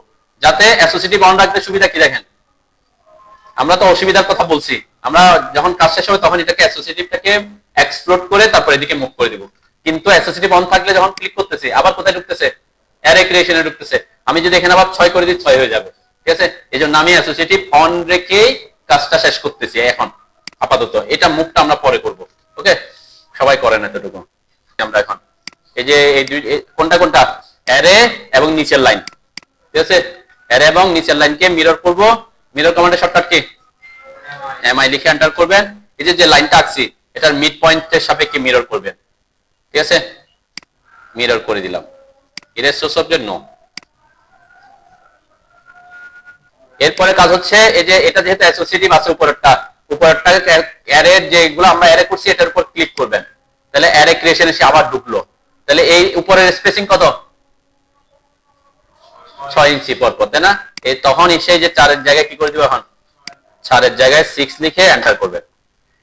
Speaker 1: যাতে অ্যাসোসিয়েটিভ অন রাখতে সুবিধা কি দেখেন, আমরা তো অসুবিধার কথা বলছি, আমরা যখন কাজ শেষ হবে তখন এটাকে অ্যাসোসিয়েটিভটাকে এক্সপ্লোড করে তারপর এদিকে মুভ করে দিব। কিন্তু অ্যাসোসিয়েটিভ অন থাকলে যখন ক্লিক করতেছি আবার কোথায় ঢুকতেছে, অ্যারে ক্রিয়েশনে ঢুকতেছে। আমি যদি এখানে আবার 6 করে দিই 6 হয়ে যাবে, ঠিক আছে। এইজন্য আমি অ্যাসোসিয়েটিভ অন রেখেই কাজটা শেষ করতেছি এখন আপাতত, এটা মুভটা আমরা পরে করব। ওকে, সবাই করেন এতটুকু। আমরা এখন এই যে এই কোনটা অ্যারে এবং নিচের লাইন, ঠিক আছে। অ্যারে এবং নিচের লাইনকে মিরর করব। মিরর কমান্ডের শর্টকাট কি, এমআই লিখে এন্টার করবেন। এই যে লাইনটা আঁকছি এটার মিড পয়েন্টের সাপেক্ষে মিরর করবেন, ঠিক আছে। মিরর করে দিলাম, ইরেজ সোর্স অবজেক্ট নো। এরপরে কাজ হচ্ছে এই যে এটা যেহেতু অ্যাসোসিয়েটিভ আছে, উপরেরটা অ্যারে যেগুলো আমরা অ্যারে করছি এটার উপর ক্লিক করবেন, তাহলে অ্যারে ক্রিয়েশন এসে আবার ঢুকলো। তাহলে এই উপরের স্পেসিং কত, 6 ইঞ্চি পর পর, তাই না। এই তখন এসে যে 4 এর জায়গায় কি করে দিব, এখন 4 এর জায়গায় 6 লিখে এন্টার করবেন।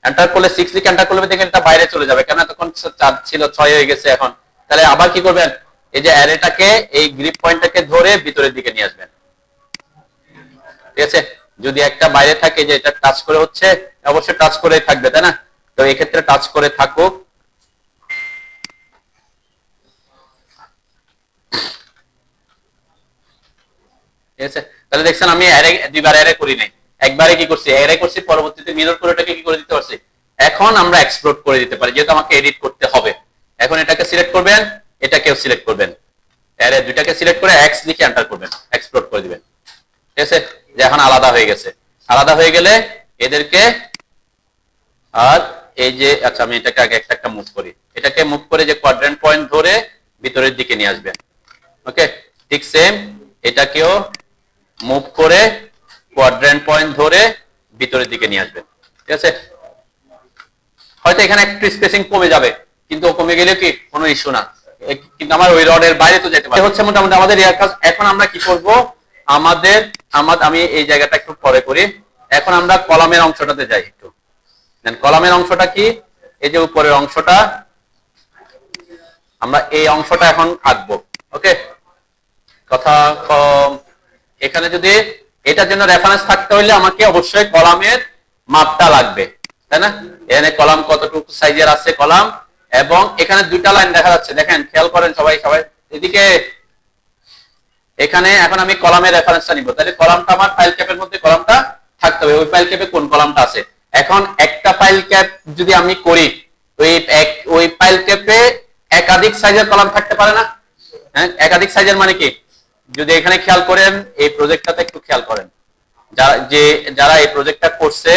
Speaker 1: এন্টার করলে 6 লিখে এন্টার করলে দেখেন এটা বাইরে চলে যাবে, কেন তখন 4 ছিল 6 হয়ে গেছে, এখন তাহলে আবার কি করবেন, এই যে অ্যারেটাকে এই গ্রিপ পয়েন্টটাকে ধরে ভিতরের দিকে নিয়ে আসবেন। ঠিক আছে, যদি একটা বাইরে থাকে যে এটা টাচ করে হচ্ছে, অবশ্যই টাচ করেই থাকবে, তাই না? তো এই ক্ষেত্রে টাচ করে থাকুক। ঠিক আছে, তাহলে দেখছেন আমি অ্যারে দুইবার অ্যারে করি নাই, একবারে কি করছি, অ্যারে করছি, পরবর্তীতে মিরর করে এটাকে কি করে দিতে পারছি, এখন আমরা এক্সপ্লোর করে দিতে পারি, যেহেতু আমাকে এডিট করতে হবে। এখন এটাকে সিলেক্ট করবেন, এটাকেও সিলেক্ট করবেন, অ্যারে দুইটাকে সিলেক্ট করে এক্স লিখে এন্টার করবেন, এক্সপ্লোর করে দিবেন। ঠিক আছে, যে এখন আলাদা হয়ে গেছে। আলাদা হয়ে গেলে এদেরকে, আর এই যে, আচ্ছা আমি এটাকে আগে একটা একটা মুভ করি, এটাকে মুভ করে যে কোয়াড্রেন্ট পয়েন্ট ধরে ভিতরের দিকে নিয়ে আসবেন। ওকে, ঠিক সেম এটাকেও মুভ করে কোয়াড্রেন্ট পয়েন্ট ধরে ভিতরের দিকে নিয়ে আসবেন। ঠিক আছে, হয়তো এখানে একটু স্পেসিং কমে যাবে, কিন্তু কমে গেলে কি কোনো ইস্যু না, কিন্তু আমার ওই রডের বাইরে তো যেতে পারে, হচ্ছে মোটামুটি আমাদের এর কাজ। এখন আমরা কি করব, আমি এই জায়গাটা একটু পরে করি, এখন আমরা কলামের অংশটাতে যাই একটু। কলামের অংশটা কি, এই যে উপরের অংশটা, আমরা এই অংশটা এখন আঁকবো। ওকে, কথা এখানে যদি এটার জন্য রেফারেন্স থাকতে হলে আমাকে অবশ্যই কলামের মাপটা লাগবে, তাই না? এখানে কলাম কতটুকু সাইজের আছে কলাম, এবং এখানে দুইটা লাইন দেখা যাচ্ছে, দেখেন খেয়াল করেন সবাই সবাই এদিকে। এখানে এখন আমি কলামের রেফারেন্সটা নিব, তাহলে কলামটা আমার ফাইল ক্যাপের মধ্যে কলামটা থাকতে হবে, ওই ফাইল ক্যাপে কোন কলামটা আছে। এখন একটা ফাইল ক্যাপ যদি আমি করি, ওই ফাইল ক্যাপে একাধিক সাইজের কলাম থাকতে পারে না? হ্যাঁ, একাধিক সাইজের মানে কি, যদি এখানে খেয়াল করেন, এই প্রজেক্টটাতে একটু খেয়াল করেন, যারা এই প্রজেক্টটা করছে,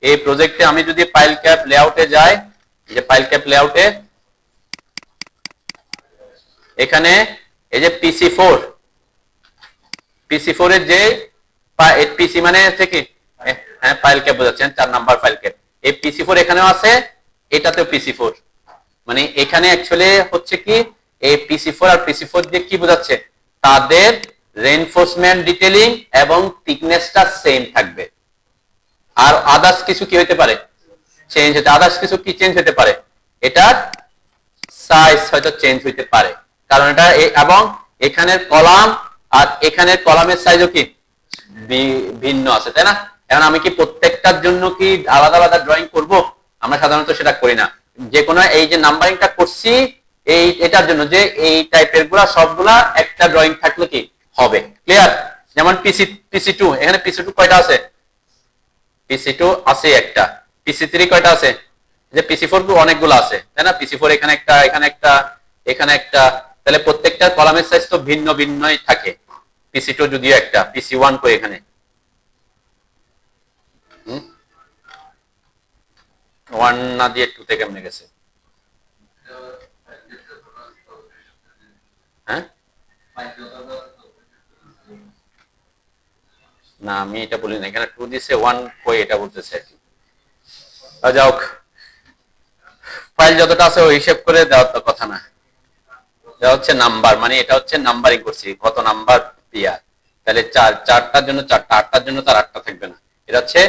Speaker 1: এই প্রজেক্টে আমি যদি ফাইল ক্যাপ লেআউটে যাই, যে ফাইল ক্যাপ লেআউটে, এখানে এই যে PC4 এর যে পিসি মানে হচ্ছে কি, হ্যাঁ ফাইল ক্যাপ বোঝাচ্ছেন, 4 নাম্বার ফাইল ক্যাপ, এই PC4 এখানেও আছে, এটাতেও PC4, মানে এখানে অ্যাকচুয়ালি হচ্ছে কি, এই PC4 আর PC4 দিয়ে কি বোঝাচ্ছে, তাদের রেইনফোর্সমেন্ট ডিটেইলিং এবং থিকনেসটা সেম থাকবে। আর আদার্স কিছু কি হতে পারে, চেঞ্জ হতে, আদার্স কিছু কি চেঞ্জ হতে পারে, এটার সাইজ হয়তো চেঞ্জ হতে পারে, কারণ এটা এবং এখানের কলাম আর এখানের কলামের সাইজও কি ভিন্ন আছে, তাই না? এখন আমি কি প্রত্যেকটার জন্য কি আলাদা আলাদা ড্রয়িং করব? আমরা সাধারণত সেটা করি না, যে কোনো এই যে নাম্বারিংটা করছি এটার জন্য, যে এই টাইপের গুলা সবগুলা একটা ড্রয়িং থাকলে কি হবে, ক্লিয়ার? যেমন PC2, এখানে PC2 কয়টা আছে, PC2 আছে একটা, PC3 কয়টা আছে, যে PC4 অনেকগুলো আছে, তাই না? PC4 এখানে একটা, এখানে একটা, এখানে একটা, তাহলে প্রত্যেকটা কলামের সাইজ তো ভিন্ন ভিন্নই থাকে। PC2 যদিও একটা, PC1 কই এখানে, 1 না দিয়ে 2 তে কেমনে গেছে? হ্যাঁ, না আমি এটা বলি না, এখানে 2 দিছে, 1 কই এটা বলতেছে আর কি। যাও, ফাইল যতটা আছে ওই হিসাব করে দেওয়ার তো কথা না, এটা হচ্ছে নাম্বার, মানে এটা হচ্ছে নাম্বারিং করছি, কত নাম্বার পিয়ার, তাহলে 4টার জন্য 4টা, 8টার জন্য তার 8টা থাকবে না, এটা হচ্ছে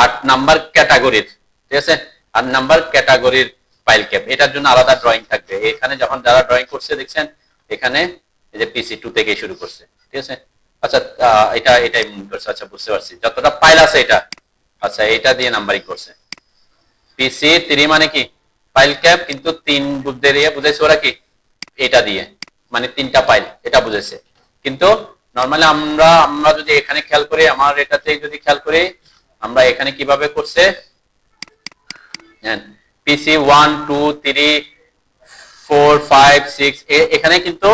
Speaker 1: 8 নাম্বার ক্যাটাগরির। ঠিক আছে, 8 নাম্বার ক্যাটাগরির ফাইল ক্যাপ, এটার জন্য আলাদা ড্রয়িং থাকবে। এখানে যখন যারা ড্রয়িং করছে দেখছেন, এখানে এই যে PC2 থেকে শুরু করছে। ঠিক আছে, আচ্ছা এটাই মনে করছে, আচ্ছা বুঝতে পারছি, যতটা ফাইল আছে এটা, আচ্ছা এটা দিয়ে নাম্বারিং করছে। PC3 মানে কি ফাইল ক্যাপ, কিন্তু 3 বুদ্ধের বুঝাইছে ওরা কি, এটা দিয়ে মানে 3টা ফাইল, এটা বুঝাইছে। কিন্তু নরমালি আমরা যদি এখানে খেয়াল করি, আমার এটাতে যদি খেয়াল করি, আমরা এখানে কিভাবে করছে, PC1 2 3 4 5 6, এখানে কিন্তু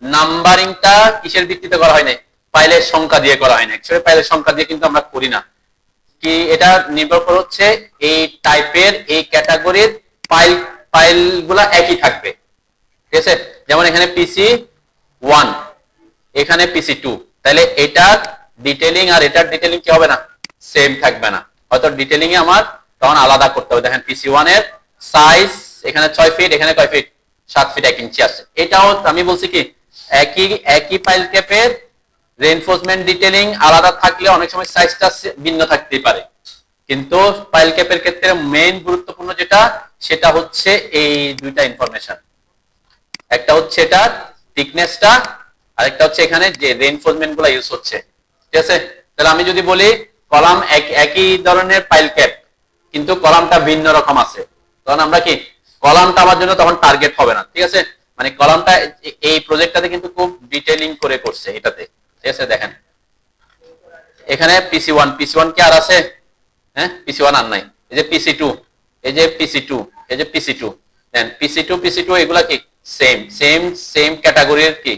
Speaker 1: নাম্বারিংটা কিসের ভিত্তিতে করা হয় না, ফাইলের সংখ্যা দিয়ে করা হয় না। অ্যাকচুয়ালি ফাইলের সংখ্যা দিয়ে কিন্তু আমরা করি না, কি এটা নির্ভর করে হচ্ছে এই টাইপের, এই ক্যাটাগরির ফাইলগুলা একই থাকবে। ঠিক আছে, যেমন এখানে PC1, এখানে PC2, তাহলে এটার ডিটেইলিং আর এটার ডিটেইলিং কি হবে না, সেম থাকবে না, হয়তো ডিটেইলিং এ আমার তখন আলাদা করতে হবে। দেখেন PC1 এর সাইজ এখানে 6 ফিট, এখানে কয় ফিট, 7 ফিট 1 ইঞ্চি আছে। এটাও আমি বলছি কি, একই ফাইল ক্যাপের রেইনফোর্সমেন্ট ডিটেইলিং আলাদা থাকলে অনেক সময় সাইজটা ভিন্ন থাকতেই পারে, কিন্তু ফাইল ক্যাপের ক্ষেত্রে মেইন গুরুত্বপূর্ণ যেটা, সেটা হচ্ছে এই দুইটা ইনফরমেশন। একটা হচ্ছে এটা থিকনেসটা, আর একটা হচ্ছে এখানে যে রেইনফোর্সমেন্ট গুলো ইউজ হচ্ছে। ঠিক আছে, তাহলে আমি যদি বলি কলাম একই ধরনের পাইল ক্যাপ কিন্তু কলামটা ভিন্ন রকম আছে, তখন আমরা কি কলামটা আমার জন্য তখন টার্গেট হবে না। ঠিক আছে, মানে কলামটা এই প্রজেক্টটাতে কিন্তু খুব ডিটেইলিং করে করছে এটাতে। ঠিক আছে, দেখেন এখানে পিসি ওয়ান কি আর আছে? হ্যাঁ, পিসি ওয়ান আর নাই। এই যে পিসি টু, এই যে পিসি টু, এই যে পিসি টু, দেন পিসি টু এগুলা কি সেম সেম সেম ক্যাটাগরির কি,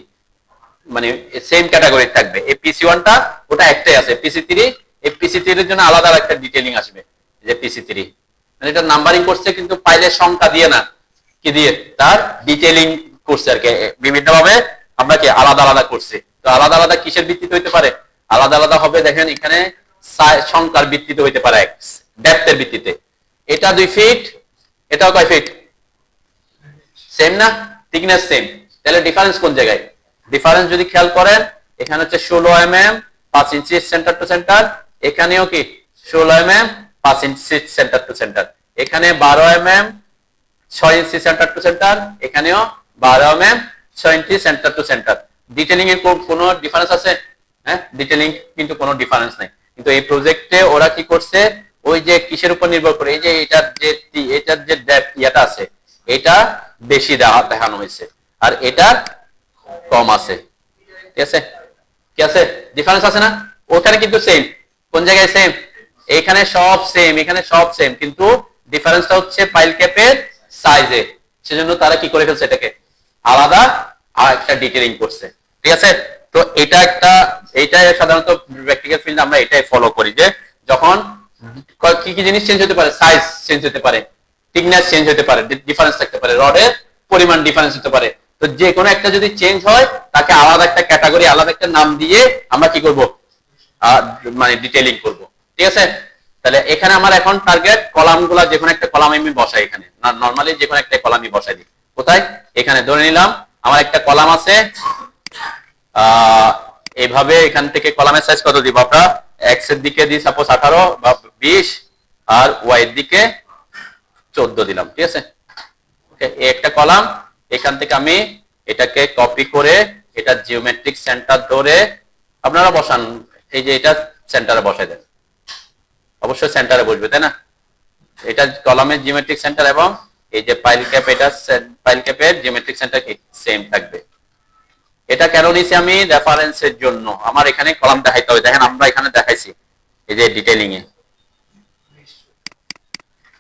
Speaker 1: মানে সেম ক্যাটাগরির থাকবে। এই পিসি ওয়ানটা ওটা একটাই আছে। পিসি থ্রি, এই পিসি থ্রির জন্য আলাদা একটা ডিটেইলিং আসবে। এই যে পিসি থ্রি, মানে এটা নাম্বারিং করছে কিন্তু পাইলের সংখ্যা দিয়ে না, কি দিয়ে, তার ডিটেইলিং করছে আর কি। বিভিন্ন ভাবে আমরা কি আলাদা আলাদা করছি। তো আলাদা আলাদা কিসের ভিত্তিতে হইতে পারে? আলাদা আলাদা হবে দেখেন এখানে সংখ্যার ভিত্তিতে হইতে পারে, ডেপথের ভিত্তিতে। এটা 2 ফিট, এটাও কয় ফিট? সেম না? থিকনেস সেম, তাহলে ডিফারেন্স কোন জায়গায়? ডিফারেন্স যদি খেয়াল করেন, এখানে হচ্ছে 16 mm 5 inch centre to centre, এখানেও কি 16 mm 5 inch centre to centre, এখানে 12 mm 6 inch centre to centre, এখানেও 12 mm 6 inch centre to centre. Detailing এর কোনো ডিফারেন্স আছে? হ্যাঁ, ডিটেইলিং কিন্তু কোনো ডিফারেন্স নাই। কিন্তু এই প্রজেক্টে ওরা কি করছে, ওই যে কিসের উপর নির্ভর করে, এই যে এটার যে ডেপথ ইয়াটা আছে, এটা বেশি দেখানো হয়েছে আর এটা কম আছে। ঠিক আছে, কি আছে? ডিফারেন্স আছে না? ওখানে কিন্তু সেম। কোন জায়গায় সেম? এখানে সব সেম, এখানে সব সেম, কিন্তু ডিফারেন্সটা হচ্ছে পাইল ক্যাপের সাইজে। সেজন্য তারা কি করে ফেলছে, এটাকে আলাদা আর একটা ডিটেইলিং করছে। ঠিক আছে, তো এইটাই সাধারণত প্র্যাকটিক্যাল ফিল্ড আমরা এটাই ফলো করি, যে যখন কি কি জিনিস চেঞ্জ হতে পারে, সাইজ চেঞ্জ হতে পারে, থিকনেস চেঞ্জ হতে পারে, ডিফারেন্স থাকতে পারে, রডের পরিমাণ ডিফারেন্স হতে পারে। তো যে কোনো একটা যদি চেঞ্জ হয়, তাকে আলাদা একটা ক্যাটাগরি, আলাদা একটা নাম দিয়ে আমরা কি করব, মানে ডিটেইলিং করব। ঠিক আছে, তাহলে এখানে আমার এখন টার্গেট কলামগুলা, যে কোনো একটা কলাম আমি বসাই এখানে, না নরমালি যে কোনো একটা কলামই বসাই দিই। কোথায়? এখানে ধরে নিলাম আমার একটা কলাম আছে, এইভাবে এখান থেকে কলামের সাইজ কত দিব আমরা? এক্স এর দিকে দিই সাপোজ 18 বা 20, আর ওয়াই এর দিকে 14 দিলাম। ঠিক আছে, ওকে, এই একটা কলাম। এখান থেকে আমি এটাকে কপি করে এটা জিওমেট্রিক সেন্টার ধরে আপনারা বসান, এই যে এটা সেন্টারে বসাই দেন, অবশ্যই সেন্টারে বসবে, তাই না? এটা কলামের জিওমেট্রিক সেন্টার এবং এই যে পাইল ক্যাপ, এটা পাইল ক্যাপের জিওমেট্রিক সেন্টার কি সেম থাকবে। এটা কেন নিছি আমি? রেফারেন্সের জন্য। আমার এখানে কলাম দেখাইতে হবে, দেখেন আমরা এখানে দেখাইছি এই যে ডিটেইলিং এ,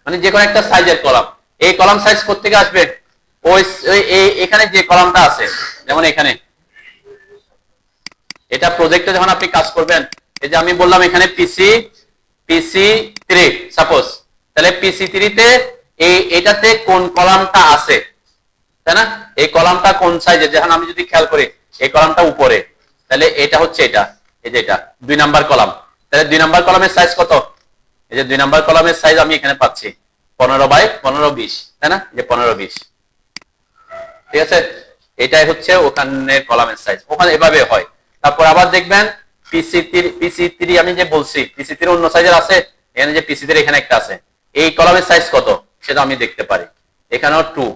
Speaker 1: মানে যে কোনো একটা সাইজের কলাম। এই কলাম সাইজ কোত্থেকে আসবে? ওই এখানে যে কলামটা আছে, যেমন এখানে এটা প্রজেক্টে যখন আপনি কাজ করবেন, এই যে আমি বললাম এখানে পিসি3 সাপোজ, তাহলে পিসি3 তে এটাতে কোন কলামটা আছে, তাই না? এই কলামটা কোন সাইজে, যখন আমি যদি খেয়াল করি এই কলামটা উপরে, তাহলে এটা হচ্ছে এটা, এই যে এটা 2 নাম্বার কলাম। তাহলে 2 নাম্বার কলামের সাইজ কত? এই যে 2 নাম্বার কলামের সাইজ আমি এখানে পাচ্ছি 15/15 20, তাই না? যে 15-20। ঠিক আছে, এটাই হচ্ছে ওখানে কলামের সাইজ, ওখানে এভাবে হয়। তারপর আবার দেখবেন পিসি3 আমি যে বলছি পিসি3 অন্য সাইজের আছে, এখানে যে পিসি3 এখানে একটা আছে, এই কলামের সাইজ কত সেটা আমি দেখতে পারি, এখানেও 2।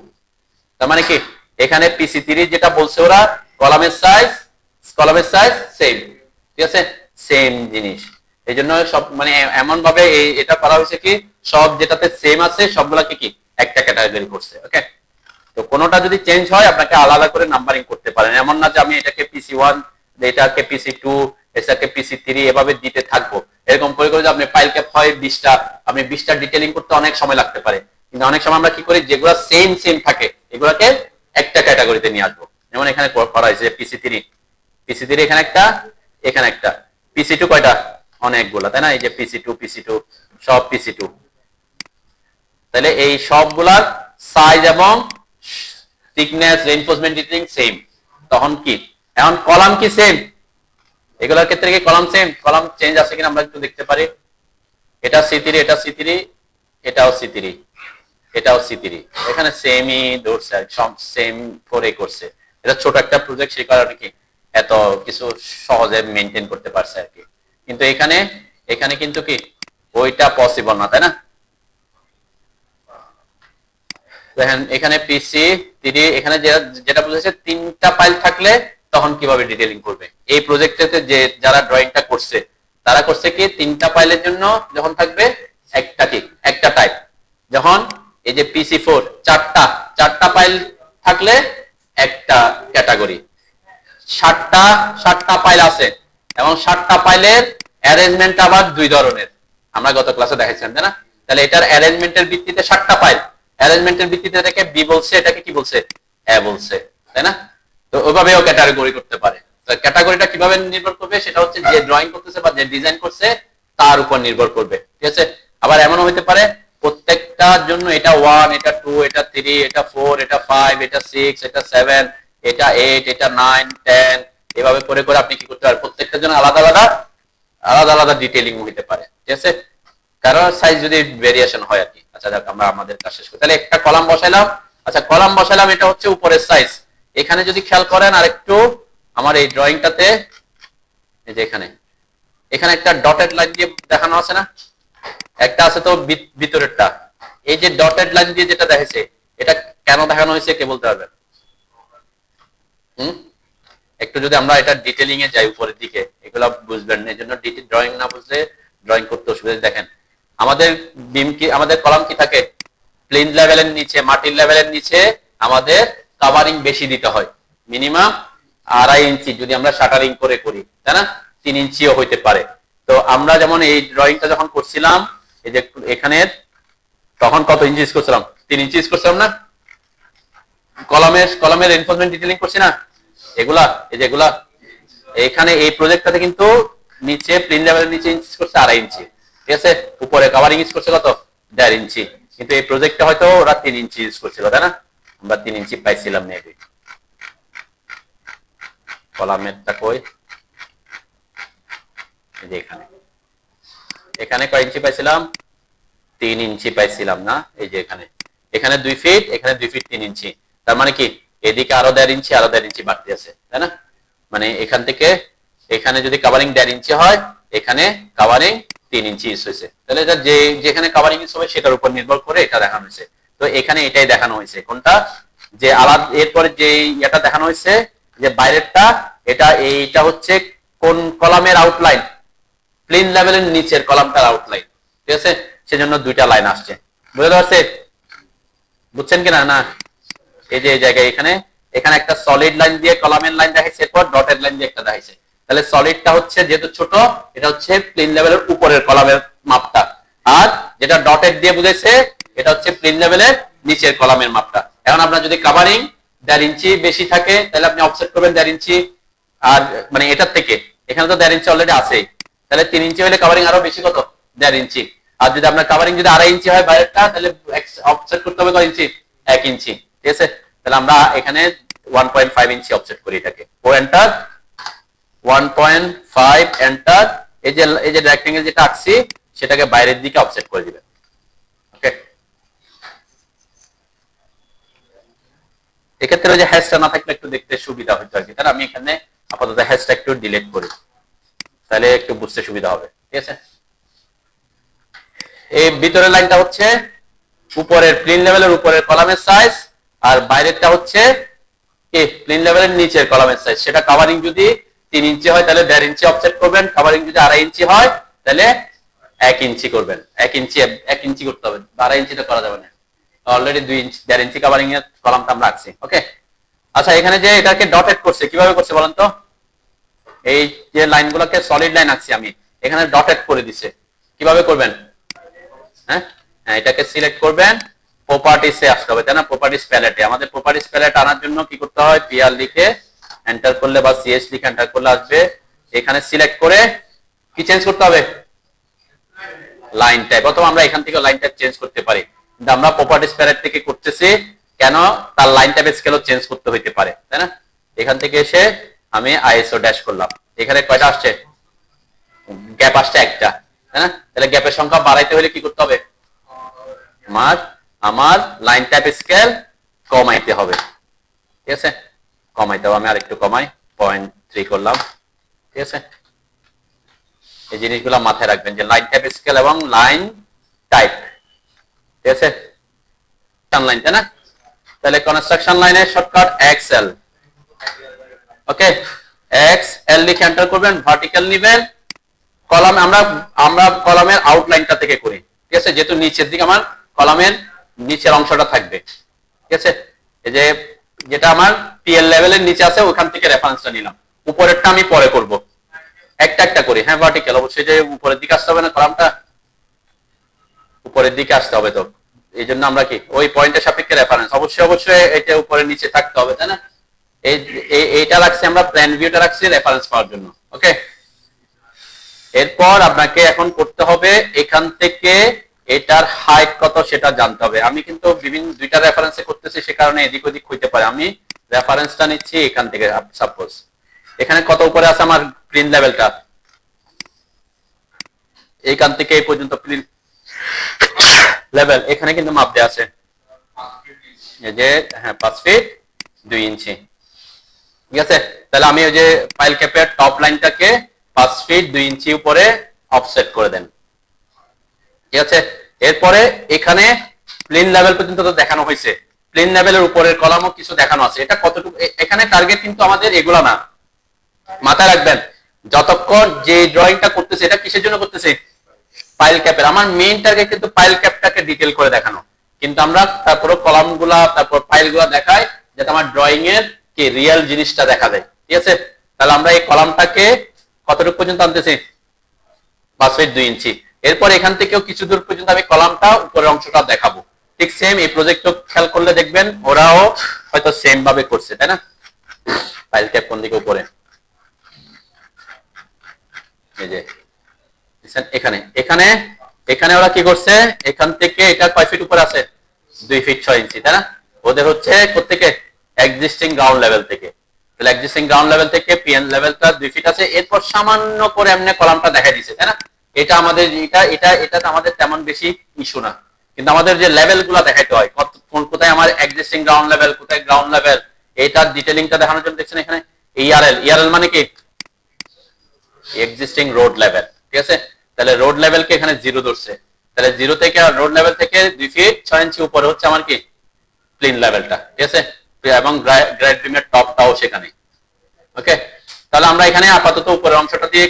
Speaker 1: তার মানে কি এখানে পিসি3 যেটা বলছে ওরা কলামের সাইজ সেম। ঠিক আছে, সেম জিনিস। এই জন্য সব মানে এমন ভাবে এটা করা হয়েছে কি, সব যেটাতে সেম আছে সবগুলাকে কি একটা ক্যাটাগরি করছে। ওকে, তো কোনোটা যদি চেঞ্জ হয় আপনাকে আলাদা করে নাম্বারিং করতে পারেন। এমন না যে আমি এটাকে পিসি1, এটাকে পিসি2, এটাকে পিসি3 এভাবে দিতে থাকবো। এরকম করে করে আপনি পাইল ক্যাপ হয় 20টা, আপনি 20টা ডিটেইলিং করতে অনেক সময় লাগতে পারে। কিন্তু অনেক সময় আমরা কি করি, যেগুলো সেম থাকে এগুলোকে একটা ক্যাটাগরিতে নিয়ে আসবো। যেমন এখানে করা হয়েছে পিসি3 এখানে একটা, পিসি2 কয়টা? অনেকগুলা, তাই না? এই যে পিসি2 সব পিসি2, তাহলে এই সবগুলার সাইজ এবং থিকনেস, রেইনফোর্সমেন্ট ডিটেইলিং সেম। তখন কি এখন কলাম কি সেম? এগুলোর ক্ষেত্রে কি কলাম সেম? কলাম চেঞ্জ আছে কিনা আমরা একটু দেখতে পারি। এটা সি3, এটা সি3, এটাও সি3, এটাও সি3, এখানে সেমই ধরছে, সব সেম করে করছে। এটা ছোট একটা প্রজেক্ট, সেই কারণে কি এত কিছু সহজে মেনটেন করতে পারছে আর কি। কিন্তু এখানে কিন্তু কি ওইটা পসিবল না, তাই না? দেখেন এখানে পিসি 3 এখানে যেটা বুঝেছে তিনটা ফাইল থাকলে তখন কিভাবে ডিটেইলিং করবে। এই প্রজেক্টটাতে যে যারা ড্রয়িংটা করছে তারা করছে কি তিনটা ফাইলের জন্য যখন থাকবে একটা টাইপ, যখন এই যে PC4 চারটা ফাইল থাকলে একটা ক্যাটাগরি, 60টা ফাইল আছে এবং 60টা ফাইলের অ্যারেঞ্জমেন্ট আবার দুই ধরনের, আমরা গত ক্লাসে দেখাইছিলাম তাই না। তাহলে এটার অ্যারেঞ্জমেন্টের ভিত্তিতে 60টা ফাইল, অ্যারেঞ্জমেন্টের ভিত্তিতে এটাকে বি বলছে, এটাকে কি বলছে এ বলছে তাই না। তো ওইভাবেও ক্যাটাগরি করতে পারে। তো ক্যাটাগরিটা কিভাবে নির্ভর করবে সেটা হচ্ছে যে ড্রয়িং করতেছে বা যে ডিজাইন করছে তার উপর নির্ভর করবে, ঠিক আছে। আবার এমনও হতে পারে প্রত্যেকটার জন্য এটা 1, এটা 2, এটা 3, এটা 4, এটা 5, এটা 6, এটা 7, এটা 8, এটা 9, 10 এভাবে করে করে আপনি কি করতে পারেন, প্রত্যেকটার জন্য আলাদা ডিটেইলিং হতে পারে, ঠিক আছে, কারণ সাইজ যদি ভেরিয়েশন হয় আর কি। আচ্ছা যাক আমরা আমাদের কাজ শেষ করি। তাহলে একটা কলাম বসাইলাম, আচ্ছা কলাম বসাইলাম, এটা হচ্ছে উপরের সাইজ। এখানে যদি খেয়াল করেন আরেকটু আমার এই ড্রয়িংটাতে, এই যে এখানে একটা ডটেড লাইন দিয়ে দেখানো আছে না, একটা আছে তো ভিতরেরটা, এই যে ডটেড লাইন দিয়ে যেটা দেখাইছে এটা কেন দেখানো হয়েছে কে বলতে পারবেন? একটু যদি আমরা এটা ডিটেইলিং এ যাই উপরের দিকে এগুলা বুঝবেন, এই জন্য ডিটেইল ড্রয়িং না বুঝলে ড্রয়িং করতে অসুবিধা। দেখেন আমাদের বিম কি, আমাদের কলাম কি থাকে, প্লেন লেভেলের নিচে, মাটির লেভেলের নিচে আমাদের কভারিং বেশি দিতে হয়, মিনিমাম 2.5 ইঞ্চি যদি আমরা শাটারিং করে করি তাই না, 3 ইঞ্চিও হইতে পারে। তো আমরা যেমন এই ড্রয়িংটা যখন করছিলাম এই যে এখানে তখন কত ইঞ্চি ইউজ করছিলাম, 3 ইঞ্চি ইউজ করছিলাম না, কলামের রিইনফোর্সমেন্ট ডিটেইলিং করছি না এগুলা, এই যে এগুলা এখানে এই প্রজেক্টটাতে কিন্তু নিচে প্লেন লেভেলের নিচে ইউজ করছে 2.5 ইঞ্চি, ঠিক আছে, উপরে কভারিং ইউজ করছে কত 1.5 ইঞ্চি, কিন্তু এই প্রজেক্টটা হয়তো ওরা 3 ইঞ্চি ইউজ করছিল তাই না, আমরা 3 ইঞ্চি পাইছিলাম মেবি। কলামেরটা কই, এই যে এখানে কয় ইঞ্চি পাইছিলাম, 3 ইঞ্চি পাইছিলাম না, এই যে এখানে 2 ফিট, এখানে 2 ফিট 3 ইঞ্চি, তার মানে কি এদিকে আরো 1.5 ইঞ্চি আরো 1.5 ইঞ্চি বাড়তি আছে তাই না, মানে এখান থেকে এখানে যদি কভারিং 1.5 ইঞ্চি হয় এখানে কভারিং 3 ইঞ্চি ইউজ হয়েছে, তাহলে এটা যেখানে কভারিং ইউজ হবে সেটার উপর নির্ভর করে এটা দেখানো হয়েছে। তো এখানে এটাই দেখানো হয়েছে, কোনটা যে আলাদা, এরপরে যে এটা দেখানো হয়েছে যে বাইরেরটা, এইটা হচ্ছে কোন কলামের আউটলাইন, প্লেন লেভেলের নিচের কলামটার আউটলাইন, ঠিক আছে, সেজন্য দুইটা লাইন আসছে, বুঝতে পারছে, বুঝছেন কিনা না। এই যে এই জায়গায় এখানে একটা সলিড লাইন দিয়ে কলামের লাইন দেখাইছে, এরপর ডটেড লাইন দিয়ে একটা দেখাইছে। তাহলে সলিডটা হচ্ছে যেহেতু ছোট এটা হচ্ছে প্লেন লেভেলের উপরের কলামের মাপটা, আর যেটা ডটেড দিয়ে বুঝাইছে এটা হচ্ছে প্লেন লেভেলের নিচের কলামের মাপটা। এখন আপনার যদি কভারিং 1.5 ইঞ্চি বেশি থাকে তাহলে আপনি অফসেট করবেন 1.5 ইঞ্চি, আর মানে এটার থেকে এখানে তো 1.5 ইঞ্চি অলরেডি আছেই, তাহলে 3 ইঞ্চি হলে কভারিং আরো বেশি কত 1.5 ইঞ্চি, আর যদি আপনার কভারিং যদি 2.5 ইঞ্চি হয় বাইরেরটা তাহলে অফসেট করতে হবে কত ইঞ্চি 1 ইঞ্চি, ঠিক আছে। তাহলে আমরা এখানে 1.5 ইঞ্চি অফসেট করি এটাকে, ও এন্টার 1.5 এন্টার, এই যে রেক্টেঙ্গেল যেটা আঁকছি সেটাকে বাইরের দিকে অফসেট করে দিবেন, ওকে। এক্ষেত্রে ওই যে হ্যাশটা না থাকলে একটু দেখতে সুবিধা হতো আর কি, তাহলে আমি এখানে আপাতত হ্যাশটা একটু ডিলিট করি তাহলে একটু বুঝতে সুবিধা হবে, ঠিক আছে। এই ভিতরের লাইনটা হচ্ছে উপরের প্লেন লেভেলের উপরের কলামের সাইজ, আর বাইরেরটা হচ্ছে কি প্লেন লেভেলের নিচের কলামের সাইজ। সেটা কভারিং যদি 3 ইঞ্চি হয় তাহলে 1.5 ইঞ্চি অফসেট করবেন, কভারিং যদি 2.5 ইঞ্চি হয় তাহলে 1 ইঞ্চি করবেন, 1 ইঞ্চি করতে হবে, 2.5 ইঞ্চিটা করা যাবে না, অলরেডি 2 ইঞ্চি 1.5 ইঞ্চি কভারিং এর কলামটা আমরা রাখছি, ওকে। আচ্ছা এখানে যে এটাকে ডটেড করছে কিভাবে করছে বলেন তো, এই যে লাইনগুলোকে সলিড লাইন আঁকছি আমি, এখানে ডটেড করে দিছে, কিভাবে করবেন, হ্যাঁ এটাকে সিলেক্ট করবেন, প্রপার্টিসে আসতে হবে তাই না, প্রপার্টিস প্যালেটে, আমাদের প্রপার্টিস প্যালেট আনার জন্য কি করতে হয়, পিআর লিখে এন্টার করলে বা সিএস লিখে এন্টার করলে আসবে, এখানে সিলেক্ট করে কি চেঞ্জ করতে হবে, লাইন টাইপ, অথবা আমরা এখান থেকে লাইন টাইপ চেঞ্জ করতে পারি, কিন্তু আমরা প্রপার্টিস প্যালেট থেকে করতেছি কেন, তার লাইন টাইপের স্কেলও চেঞ্জ করতে হইতে পারে তাই না। এখান থেকে এসে আমি আইএসও ড্যাশ করলাম, এখানে কয়টা আসছে, গ্যাপ আসছে একটা তাই না, তাহলে গ্যাপের সংখ্যা বাড়াইতে হলে কি করতে হবে, আমার লাইন টাইপ স্কেল কমাইতে হবে, ঠিক আছে, কমাইতে হবে, আমি আরেকটু কমাই 0.3 করলাম, ঠিক আছে। এই জিনিসগুলো মাথায় রাখবেন যে লাইন টাইপ স্কেল এবং লাইন টাইপ, ঠিক আছে, টান লাইন তাই না, তাহলে কনস্ট্রাকশন লাইনের শর্টকাট এক্সএল। ওকে, এক্সএল লিখে এন্টার করবেন, ভার্টিক্যাল নেবেন, কলাম আমরা কলামের আউটলাইনটা থেকে করি, ঠিক আছে, যেহেতু নিচের দিকে আমার কলামের নিচের অংশটা থাকবে, ঠিক আছে। এই যে যেটা আমার পিএল লেভেলের নিচে আছে ওখান থেকে রেফারেন্সটা নিলাম, উপরেরটা আমি পরে করব, একটা একটা করি। হ্যাঁ, ভার্টিক্যাল অবশ্যই, যে উপরের দিকে আসতে হবে না, কলামটা উপরের দিকে আসতে হবে, তো এই জন্য আমরা কি ওই পয়েন্টের সাপেক্ষে রেফারেন্স অবশ্যই এটা উপরে নিচে থাকতে হবে, তাই না। এইটা রাখছি আমরা, প্ল্যান ভিউটা রাখছি রেফারেন্স পাওয়ার জন্য। ওকে, এরপর আপনাকে এখন করতে হবে এখান থেকে এটার হাইট কত সেটা জানতে হবে। আমি কিন্তু বিভিন্ন দুইটা রেফারেন্সে করতেছি, সে কারণে এদিক ওদিক হইতে পারে। আমি রেফারেন্সটা নিচ্ছি এখান থেকে, সাপোজ এখানে কত উপরে আছে আমার প্লিন লেভেলটা, এইখান থেকে এই পর্যন্ত প্লিন লেভেল, এখানে কিন্তু মাপ দেওয়া আছে, এই যে হ্যাঁ 5 ফিট 2 ইঞ্চি, ঠিক আছে। তাহলে আমি ওই যে ফাইল ক্যাপের টপ লাইনটাকে 5 ফিট 2 ইঞ্চি উপরে অফসেট করে দেন, ঠিক আছে। এরপরে এখানে প্লেন লেভেল পর্যন্ত তো দেখানো হয়েছে, প্লেন লেভেলের উপরের কলামও কিছু দেখানো আছে, এটা কতটুকু, এখানে টার্গেট কিন্তু আমাদের এগুলা না, মাথায় রাখবেন। যতক্ষণ যে ড্রয়িংটা করতেছে এটা কিসের জন্য করতেছে, ফাইল ক্যাপের। আমার মেইন টার্গেট কিন্তু ফাইল ক্যাপটাকে ডিটেইল করে দেখানো, কিন্তু আমরা তারপরে কলামগুলা তারপর ফাইলগুলা দেখাই যাতে আমার ড্রয়িং এর কি রিয়েল জিনিসটা দেখা যায়, ঠিক আছে। তাহলে আমরা এই কলামটাকে কতটুকু পর্যন্ত আনতেছি, 5 ফিট 2 ইঞ্চি। এরপর এখান থেকেও কিছু দূর পর্যন্ত আমি কলামটা উপরের অংশটা দেখাবো, ঠিক সেম এই প্রজেক্টও খেয়াল করলে দেখবেন ওরাও হয়তো সেম ভাবে করছে, তাই না। ফাইল ক্যাপ কোন দিকে, উপরে, এই যে এখানে এখানে এখানে ওরা কি করছে, এখান থেকে এটা কয় ফিট উপরে আছে, 2 ফিট 6 ইঞ্চি, তাই না। ওদের হচ্ছে কোত্থেকে, এক্সিস্টিং গ্রাউন্ড লেভেল থেকে। তাহলে এক্সিস্টিং গ্রাউন্ড লেভেল থেকে পিএন লেভেলটা 2 ফিট আছে, এরপর সামান্য করে এমনি কলামটা দেখাই দিছে, তাই না। এটা আমাদের এটা আমাদের তেমন বেশি ইস্যু না, কিন্তু আমাদের যে লেভেলগুলো দেখাইতে হয়, কোথায় আমার এক্সিস্টিং গ্রাউন্ড লেভেল, কোথায় গ্রাউন্ড লেভেল, এটার ডিটেইলিংটা দেখানোর জন্য দেখছেন এখানে ইআরএল মানে কি, এক্সিস্টিং রোড লেভেল, ঠিক আছে। তাহলে রোড লেভেলকে এখানে 0 ধরছে, তাহলে 0 থেকে রোড লেভেল থেকে 2 ফিট 6 ইঞ্চি উপরে হচ্ছে আমার কি প্লেন লেভেলটা, ঠিক আছে, এবং গ্রেড বিমের টপটাও সেখানে। ওকে, তাহলে আমরা এখানে আপাতত উপরের অংশটা দিয়ে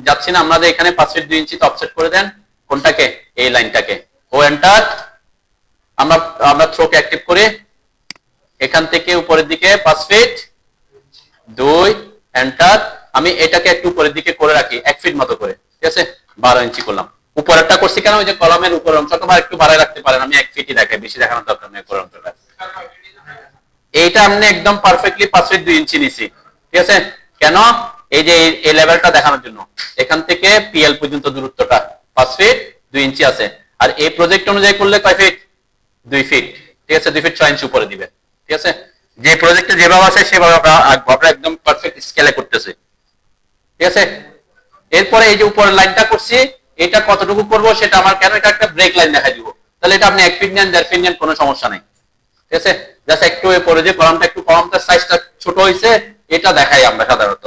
Speaker 1: যাচ্ছি না, আমাদের এখানে 5 ফিট 2 ইঞ্চি অফসেট করে দেন, কোনটাকে, এই লাইনটাকে। ও এন্টার, আমরা থ্রোকে অ্যাক্টিভ করি, এখান থেকে উপরের দিকে 5 ফিট 2 এন্টার। আমি এটাকে একটু উপরের দিকে করে রাখি 1 ফিট মতো করে, ঠিক আছে, 12 ইঞ্চি করলাম। উপরেরটা করছি কেন, ওই যে কলামের উপরের অংশটা একটু বাড়ায় রাখতে পারেন, আমি 1 ফিটই দেখাই, বেশি দেখানোর দরকার নেই উপরের অংশটা। এইটা আমি একদম পারফেক্টলি 5 ফিট 2 ইঞ্চি নিছি, ঠিক আছে। কেন, এই যে এই লেভেলটা দেখানোর জন্য, এখান থেকে পিএল পর্যন্ত দূরত্বটা 5 ফিট 2 ইঞ্চি আছে, আর এই প্রজেক্ট অনুযায়ী করলে কয় ফিট, 2 ফিট, ঠিক আছে, 2 ফিট 6 ইঞ্চি উপরে দিবে, ঠিক আছে। যে প্রজেক্টে যেভাবে আছে সেভাবে আমরা একদম পারফেক্ট স্কেলে করতেছি, ঠিক আছে। এরপরে এই যে উপরের লাইনটা করছি, এটা কতটুকু করব সেটা আমার, কেন এটা একটা ব্রেক লাইন দেখাই দিব, তাহলে এটা আপনি 1 ফিট নেন 1.5 ফিট নেন কোনো সমস্যা নেই, ঠিক আছে। জাস্ট একটু পরে যে কলামটা একটু কলামটার সাইজটা ছোট হয়েছে এটা দেখাই আমরা সাধারণত।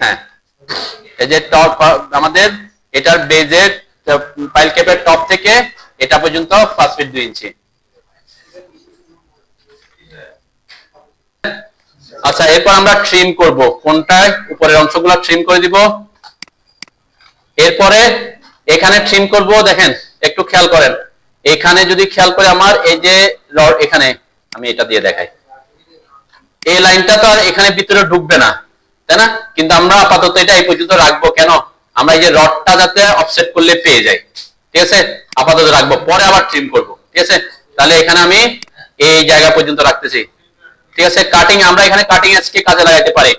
Speaker 1: হ্যাঁ, এই যে টপ আমাদের এটার বেজের ফাইল ক্যাপের টপ থেকে এটা পর্যন্ত 5 ফিট 2 ইঞ্চি। আচ্ছা, এরপর আমরা ট্রিম করব, কোনটায়, উপরের অংশগুলো ট্রিম করে দিব। এরপরে এখানে ট্রিম করব, দেখেন একটু খেয়াল করেন, এখানে যদি খেয়াল করে আমার এই যে এখানে আমি এটা দিয়ে দেখাই, এই লাইনটা তো আর এখানে ভিতরে ঢুকবে না, তাই না, কিন্তু আমরা আপাতত এটা এই পর্যন্ত রাখবো, কেন, আমরা এই যে রডটা যাতে অফসেট করলে পেয়ে যাই, ঠিক আছে, আপাতত রাখবো, পরে আবার ট্রিম করব, ঠিক আছে। তাহলে এখানে আমি এই জায়গা পর্যন্ত রাখতেছি, ঠিক আছে। কাটিং, আমরা এখানে কাটিং এজ কে কাজে লাগাইতে পারি,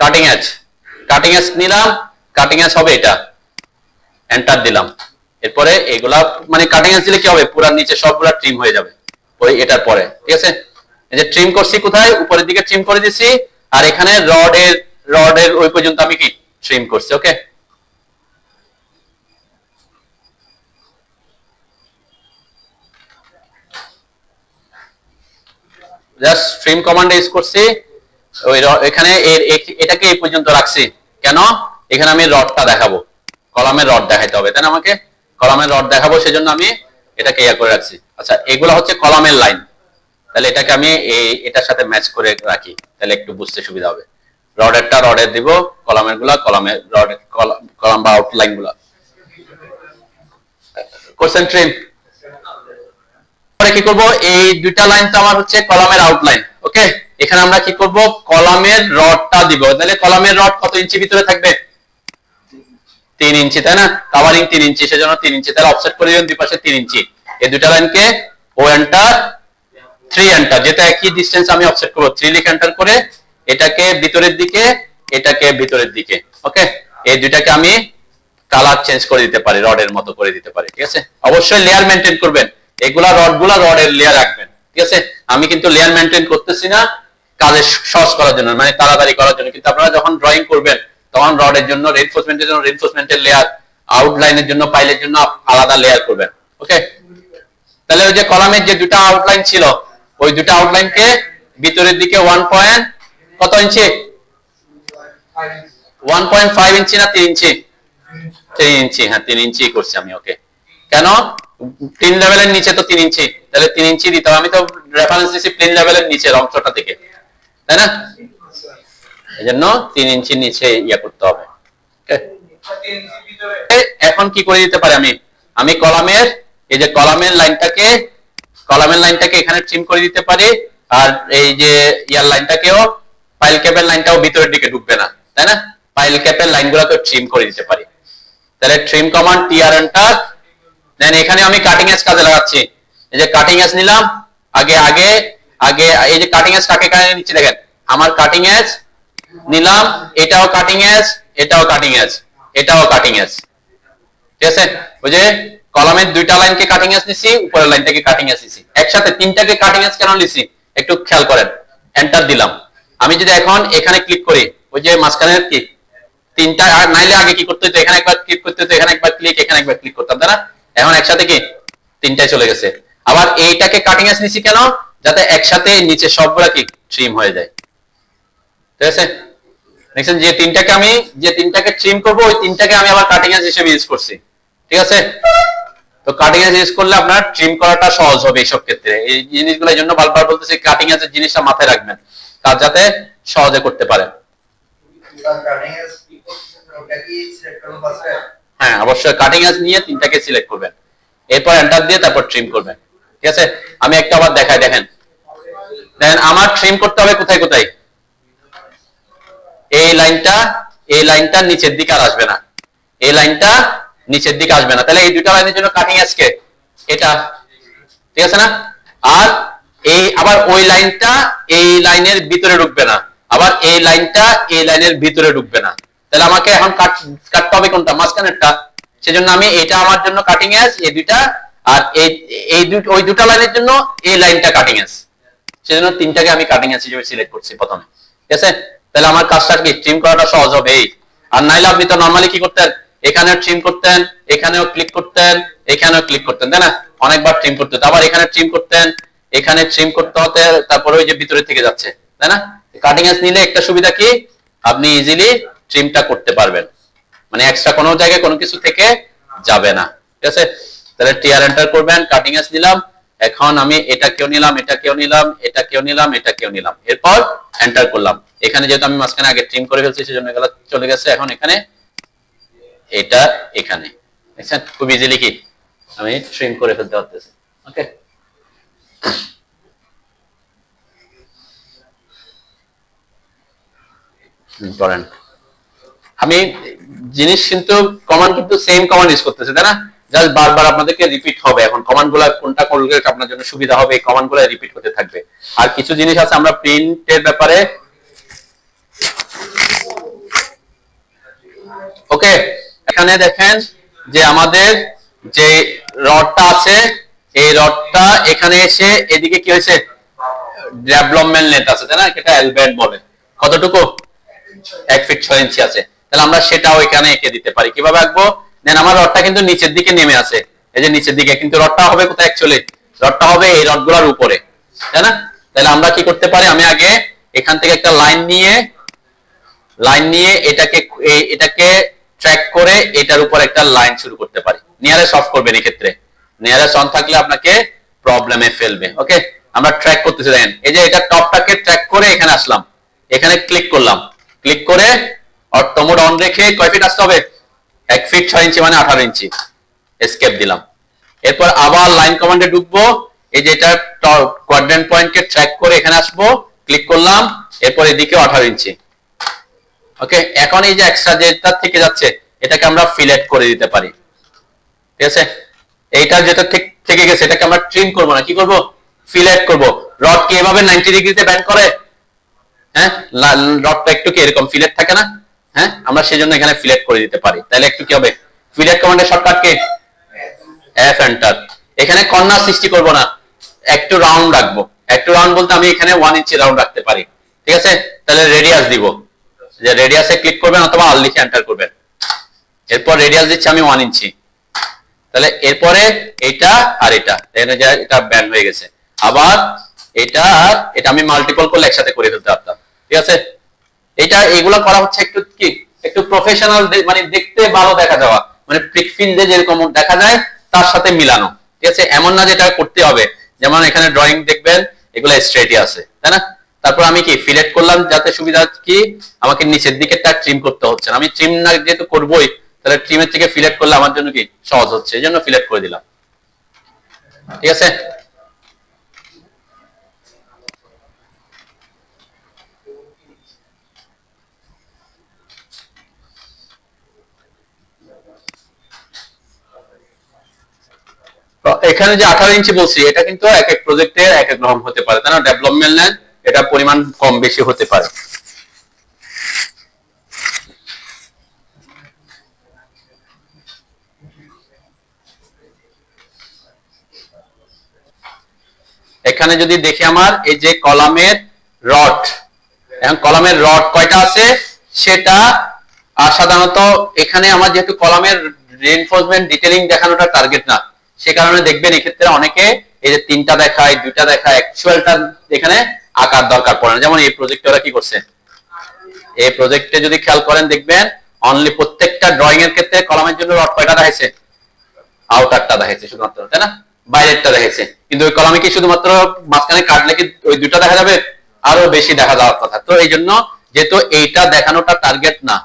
Speaker 1: কাটিং এজ নিলাম, কাটিং এজ হবে এটা, এন্টার দিলাম। এরপরে এগুলা মানে কাটিং এজ দিলে কি হবে, পুরো নিচে সবগুলা ট্রিম হয়ে যাবে ওই এটার পরে, ঠিক আছে। এই যে ট্রিম করছি কোথায়, উপরের দিকে ট্রিম করে দিছি, আর এখানে রডের ওই পর্যন্ত আমি কি ট্রিম করছি। ওকে, জাস্ট ট্রিম কমান্ড ইউজ করছি, ওই এখানে এটাকে এই পর্যন্ত রাখছি, কেন, এখানে আমি রডটা দেখাবো, কলামের রড দেখাইতে হবে, তাই না, আমাকে কলামের রড দেখাবো, সেজন্য আমি এটাকে ইয়া করে রাখছি। আচ্ছা, এগুলো হচ্ছে কলামের লাইন, তাহলে এটাকে আমি এটার সাথে ম্যাচ করে রাখি, তাহলে একটু বুঝতে সুবিধা হবে। রডেরটা রডের দিব, কলামের গুলা কলামের, রডের কলাম বা আউটলাইন গুলা কোশ্চেন ট্রিম। কি করব, এই দুইটা লাইন তো আমার হচ্ছে কলামের আউটলাইন। ওকে, এখানে আমরা কি করব, কলামের রডটা দিব। তাহলে কলামের রড কত ইঞ্চি ভিতরে থাকবে? 3 ইঞ্চি, তাই না? কাভারিং 3 ইঞ্চি, সেজন্য 3 ইঞ্চি। তাহলে অফসেট করে দিবেন দুই পাশে 3 ইঞ্চি। এই দুইটা লাইনকে ও এন্টার 3 এন্টার, যেটা একই ডিসটেন্স আমি অফসেট করব, 3 লিখে এন্টার করে এটাকে ভিতরের দিকে, এটাকে ভিতরের দিকে। ওকে, এই দুইটাকে আমি কালার চেঞ্জ করে দিতে পারি, রডের মতো করে দিতে পারি। ঠিক আছে, অবশ্যই লেয়ার মেইনটেইন করবেন, এগুলা রডগুলা রডের লেয়ার রাখবেন। ঠিক আছে, আমি কিন্তু লেয়ার মেইনটেইন করতেছি না কাজে সহজ করার জন্য, মানে তাড়াতাড়ি করার জন্য, কিন্তু আপনারা যখন ড্রয়িং করবেন তখন রডের জন্য রিইনফোর্সমেন্টের জন্য রিইনফোর্সমেন্টের লেয়ার, আউটলাইনের জন্য পাইলের জন্য আলাদা লেয়ার করবেন। ওকে, তাহলে ওই যে কলামের যে দুটো আউটলাইন ছিল, ওই দুটো আউটলাইনকে ভিতরের দিকে 1 কত ইঞ্চি, 1.5 ইঞ্চি না 3 ইঞ্চি? 3 ইঞ্চি, হ্যাঁ 3 ইঞ্চি করছি আমি। ওকে, কেন? প্লেন লেভেলের নিচে তো 3 ইঞ্চি, তাহলে 3 ইঞ্চি দিতে হবে। আমি তো রেফারেন্স দিছি প্লেন লেভেলের নিচের অংশটা থেকে, তাই না? এজন্য 3 ইঞ্চির নিচে ইয়া করতে হবে। এখন কি করে দিতে পারি আমি কলামের, এই যে কলামের লাইনটাকে এখানে ট্রিম করে দিতে পারি, আর এই যে ইয়ার লাইনটাকেও, পাইল ক্যাপের লাইনটাও ভিতরের দিকে ঢুকবে না, তাই না? পাইল ক্যাপের লাইনগুলোকে ট্রিম করে দিতে পারি। তাহলে ট্রিম কমান্ড টিআর এন্টার, দেন এখানে আমি কাটিং এজ কাজে লাগাচ্ছি। এই যে কাটিং এজ নিলাম, আগে আগে আগে এই যে কাটিং এজ কাকে কাকে নিচ্ছি দেখেন, আমার কাটিং এজ নিলাম, এটাও কাটিং এজ, এটাও কাটিং এজ, এটাও কাটিং এজ। ঠিক আছে, ওই যে কলামের দুইটা লাইনকে কাটিং এজ নিছি, উপরের লাইনটাকে কাটিং এজ নিছি, একসাথে তিনটাকে কাটিং এজ কেন নিছি একটু খেয়াল করেন। এন্টার দিলাম, আমি যদি এখন এখানে ক্লিক করি, ওই যে মাঝখানের কি তিনটা, আর নাইলে আগে কি করতে হতো, এখানে একবার ক্লিক করতে হতো, এখানে একবার ক্লিক, এখানে একবার ক্লিক করতাম, তাই না? এখন একসাথে কি তিনটাই চলে গেছে। আবার এইটাকে কাটিং এজ নিছি কেন, যাতে একসাথে নিচে সবগুলা কি ট্রিম হয়ে যায়। ঠিক আছে, দেখছেন যে তিনটাকে ট্রিম করব, ওই তিনটাকে আমি আবার কাটিং এজ হিসেবে ইউজ করছি। ঠিক আছে, তো কাটিং এজ ইউজ করলে আপনার ট্রিম করাটা সহজ হবে এইসব ক্ষেত্রে। এই জিনিসগুলোর জন্য বারবার বলতেছি, কাটিং এজের জিনিসটা মাথায় রাখবেন, কাজ যাতে সহজে করতে পারেন। হ্যাঁ, অবশ্যই কাটিং এজ নিয়ে তিনটাকে সিলেক্ট করবেন, এরপর এন্টার দিয়ে তারপর ট্রিম করবেন। ঠিক আছে, আমি একটা আবার দেখাই, দেখেন আমার ট্রিম করতে হবে কোথায় কোথায়। এই লাইনটা নিচের দিকে আর আসবে না, এই লাইনটা নিচের দিকে আসবে না, তাহলে এই দুটো লাইনের জন্য কাটিং এজ কে এটা। ঠিক আছে না? আর এই আবার ওই লাইনটা এই লাইনের ভিতরে ঢুকবে না, আবার এই লাইনটা এই লাইনের ভিতরে ঢুকবে না, তাহলে আমাকে এখন কাটতে হবে কোনটা, মাঝখানেরটা। সেজন্য আমি এটা আমার জন্য কাটিং এজ এই দুইটা, আর ওই দুটো লাইনের জন্য এই লাইনটা কাটিং এজ, সেজন্য তিনটাকে আমি কাটিং এজ হিসেবে সিলেক্ট করছি প্রথমে। ঠিক আছে, তাহলে আমার কাজটা কি ট্রিম করাটা সহজ হবে এই। আর নাইলে আপনি তো নরমালি কি করতেন, এখানেও ট্রিম করতেন, এখানেও ক্লিক করতেন, এখানেও ক্লিক করতেন, তাই না? অনেকবার ট্রিম করতে হতো, আবার এখানে ট্রিম করতেন, এখানে ট্রিম করতে হতে, তারপরে ওই যে ভিতরে থেকে যাচ্ছে, তাই না? কাটিং এজ নিলে একটা সুবিধা কি, আপনি ইজিলি ট্রিমটা করতে পারবেন, মানে এক্সট্রা কোনো জায়গায় কোনো কিছু থেকে যাবে না। ঠিক আছে, তাহলে টিআর এন্টার করবেন, কাটিং এজ নিলাম, এখন আমি এটাকেও নিলাম, এটাকেও নিলাম, এটাকেও নিলাম, এটাকেও নিলাম, এরপর এন্টার করলাম। এখানে যেহেতু আমি মাঝখানে আগে ট্রিম করে ফেলছি, সেজন্য এগুলো চলে গেছে। এখন এখানে এটা এখানে দেখছেন, খুব ইজিলি কি আমি ট্রিম করে ফেলতে পারতেছি। ওকে, করেন। আমি জিনিস কিন্তু কমান্ড কিন্তু সেম কমান্ড ইউজ করতেছি, তাই না? জাস্ট বারবার আপনাদেরকে রিপিট হবে। এখন কমান্ড গুলা কোনটা করলে আপনার জন্য সুবিধা হবে, এই কমান্ড গুলা রিপিট করতে থাকবে। আর কিছু জিনিস আছে আমরা প্রিন্টের ব্যাপারে। ওকে, এখানে দেখেন যে আমাদের যে রডটা আছে, এই রডটা এখানে এসে এদিকে কি হয়েছে, ডেভেলপমেন্ট লেন্থ আছে, তাই না? এটা এলবেন্ড বলে, কতটুকু 1 ফিট 6 ইঞ্চি আছে। তাহলে আমরা সেটাও এখানে এঁকে দিতে পারি। কিভাবে আঁকবো, দেন আমার রডটা কিন্তু নিচের দিকে নেমে আছে, এই যে নিচের দিকে, কিন্তু রডটা হবে কোথায় অ্যাকচুয়ালি, রডটা হবে এই রডগুলোর উপরে, তাই না? তাহলে আমরা কি করতে পারি, আমি আগে এখান থেকে একটা লাইন নিয়ে এটাকে ট্র্যাক করে এটার উপর একটা লাইন শুরু করতে পারি। নিয়ারেস্ট অফ করবেন, এই ক্ষেত্রে নিয়ারেস্ট অন থাকলে আপনাকে প্রবলেমে ফেলবে। ওকে, আমরা ট্র্যাক করতেছি, দেখেন এই যে এটা টপটাকে ট্র্যাক করে এখানে আসলাম, এখানে ক্লিক করলাম, ক্লিক করে অটো মোড অন রেখে কয় ফিট আসতে হবে, 1 ফিট 6 ইঞ্চি মানে 18 ইঞ্চি, এসকেপ দিলাম। এরপর আবার লাইন কমান্ডে ঢুকবো, এই যে এটা কোয়াড্রেন্ট পয়েন্টকে ট্র্যাক করে এখানে আসবো, ক্লিক করলাম, এরপর এদিকে 18 ইঞ্চি। ওকে, এখন এই যে এক্সট্রা যেটা থেকে যাচ্ছে এটাকে আমরা ফিলেট করে দিতে পারি, ঠিক আছে। এইটা যেটা থেকে গেছে এটাকে আমরা ট্রিম করব না, কি করব, ফিলেট করব। রড কি এভাবে 90 ডিগ্রিতে বেন্ড করে? হ্যাঁ, রডটা একটু কি এরকম ফিলেট থাকে না? হ্যাঁ, আমরা সেজন্য এখানে ফিলেট করে দিতে পারি। তাহলে একটু কি হবে, ফিলেট কমান্ডের শর্টকাট কি, এফ এন্টার। এখানে কর্নার সৃষ্টি করব না, একটু রাউন্ড রাখবো। একটু রাউন্ড বলতে আমি এখানে 1 ইঞ্চি রাউন্ড রাখতে পারি, ঠিক আছে। তাহলে রেডিয়াস দিব, যে রেডিয়াসে ক্লিক করবেন অথবা আর লিখে এন্টার করবেন। এরপর রেডিয়াস দিচ্ছি আমি 1 ইঞ্চি। তাহলে এরপরে এটা আর এটা, এটা ব্যান্ড হয়ে গেছে। আবার এটা আর এটা আমি মাল্টিপল করলে একসাথে করে ফেলতে পারতাম, ঠিক আছে। এটা এগুলো করা হচ্ছে একটু কি, একটু প্রফেশনাল, মানে দেখতে ভালো দেখা যাওয়া, মানে প্রিকফিল্ডে যেরকম দেখা যায় তার সাথে মিলানো, ঠিক আছে। এমন না যেটা করতে হবে, যেমন এখানে ড্রয়িং দেখবেন এগুলো স্ট্রেটই আছে, তাই না। তারপর আমি কি ফিলেট করলাম, যাতে সুবিধা কি আমাকে নিচের দিকেরটা ট্রিম করতে হচ্ছে না। আমি ট্রিম না যেহেতু করবোই, তাহলে ট্রিমের থেকে ফিলেট করলে আমার জন্য কি সহজ হচ্ছে, এই জন্য ফিলেট করে দিলাম, ঠিক আছে। এখানে যে 18 ইঞ্চি বলছি এটা কিন্তু এক এক প্রজেক্টের এক এক রকম হতে পারে, তাই না। ডেভেলপমেন্ট লাইন এটা পরিমাণ কম বেশি হতে পারে। এখানে যদি দেখি আমার এই যে কলামের রড, এখন কলামের রড কয়টা আছে সেটা, আর সাধারণত এখানে আমার যেহেতু কলামের রিইনফোর্সমেন্ট ডিটেইলিং দেখানোটা টার্গেট না, সে কারণে দেখবেন এক্ষেত্রে অনেকে এই যে 3টা দেখায় 2টা দেখায়, অ্যাকচুয়ালটা এখানে আকার দরকার পড়ে না। যেমন এই প্রজেক্টে ওরা কি করছে, এই প্রজেক্টে যদি খেয়াল করেন দেখবেন অনলি প্রত্যেকটা ড্রয়িং এর ক্ষেত্রে কলামের জন্য রড কয়টা দেখাইছে, আউটারটা দেখাইছে শুধুমাত্র, তাই না, বাইরেরটা দেখাইছে। কিন্তু ওই কলামে কি শুধুমাত্র মাঝখানে কাটলে কি ওই 2টা দেখা যাবে, আরো বেশি দেখা যাওয়ার কথা। তো এই জন্য যেহেতু এইটা দেখানোটা টার্গেট না,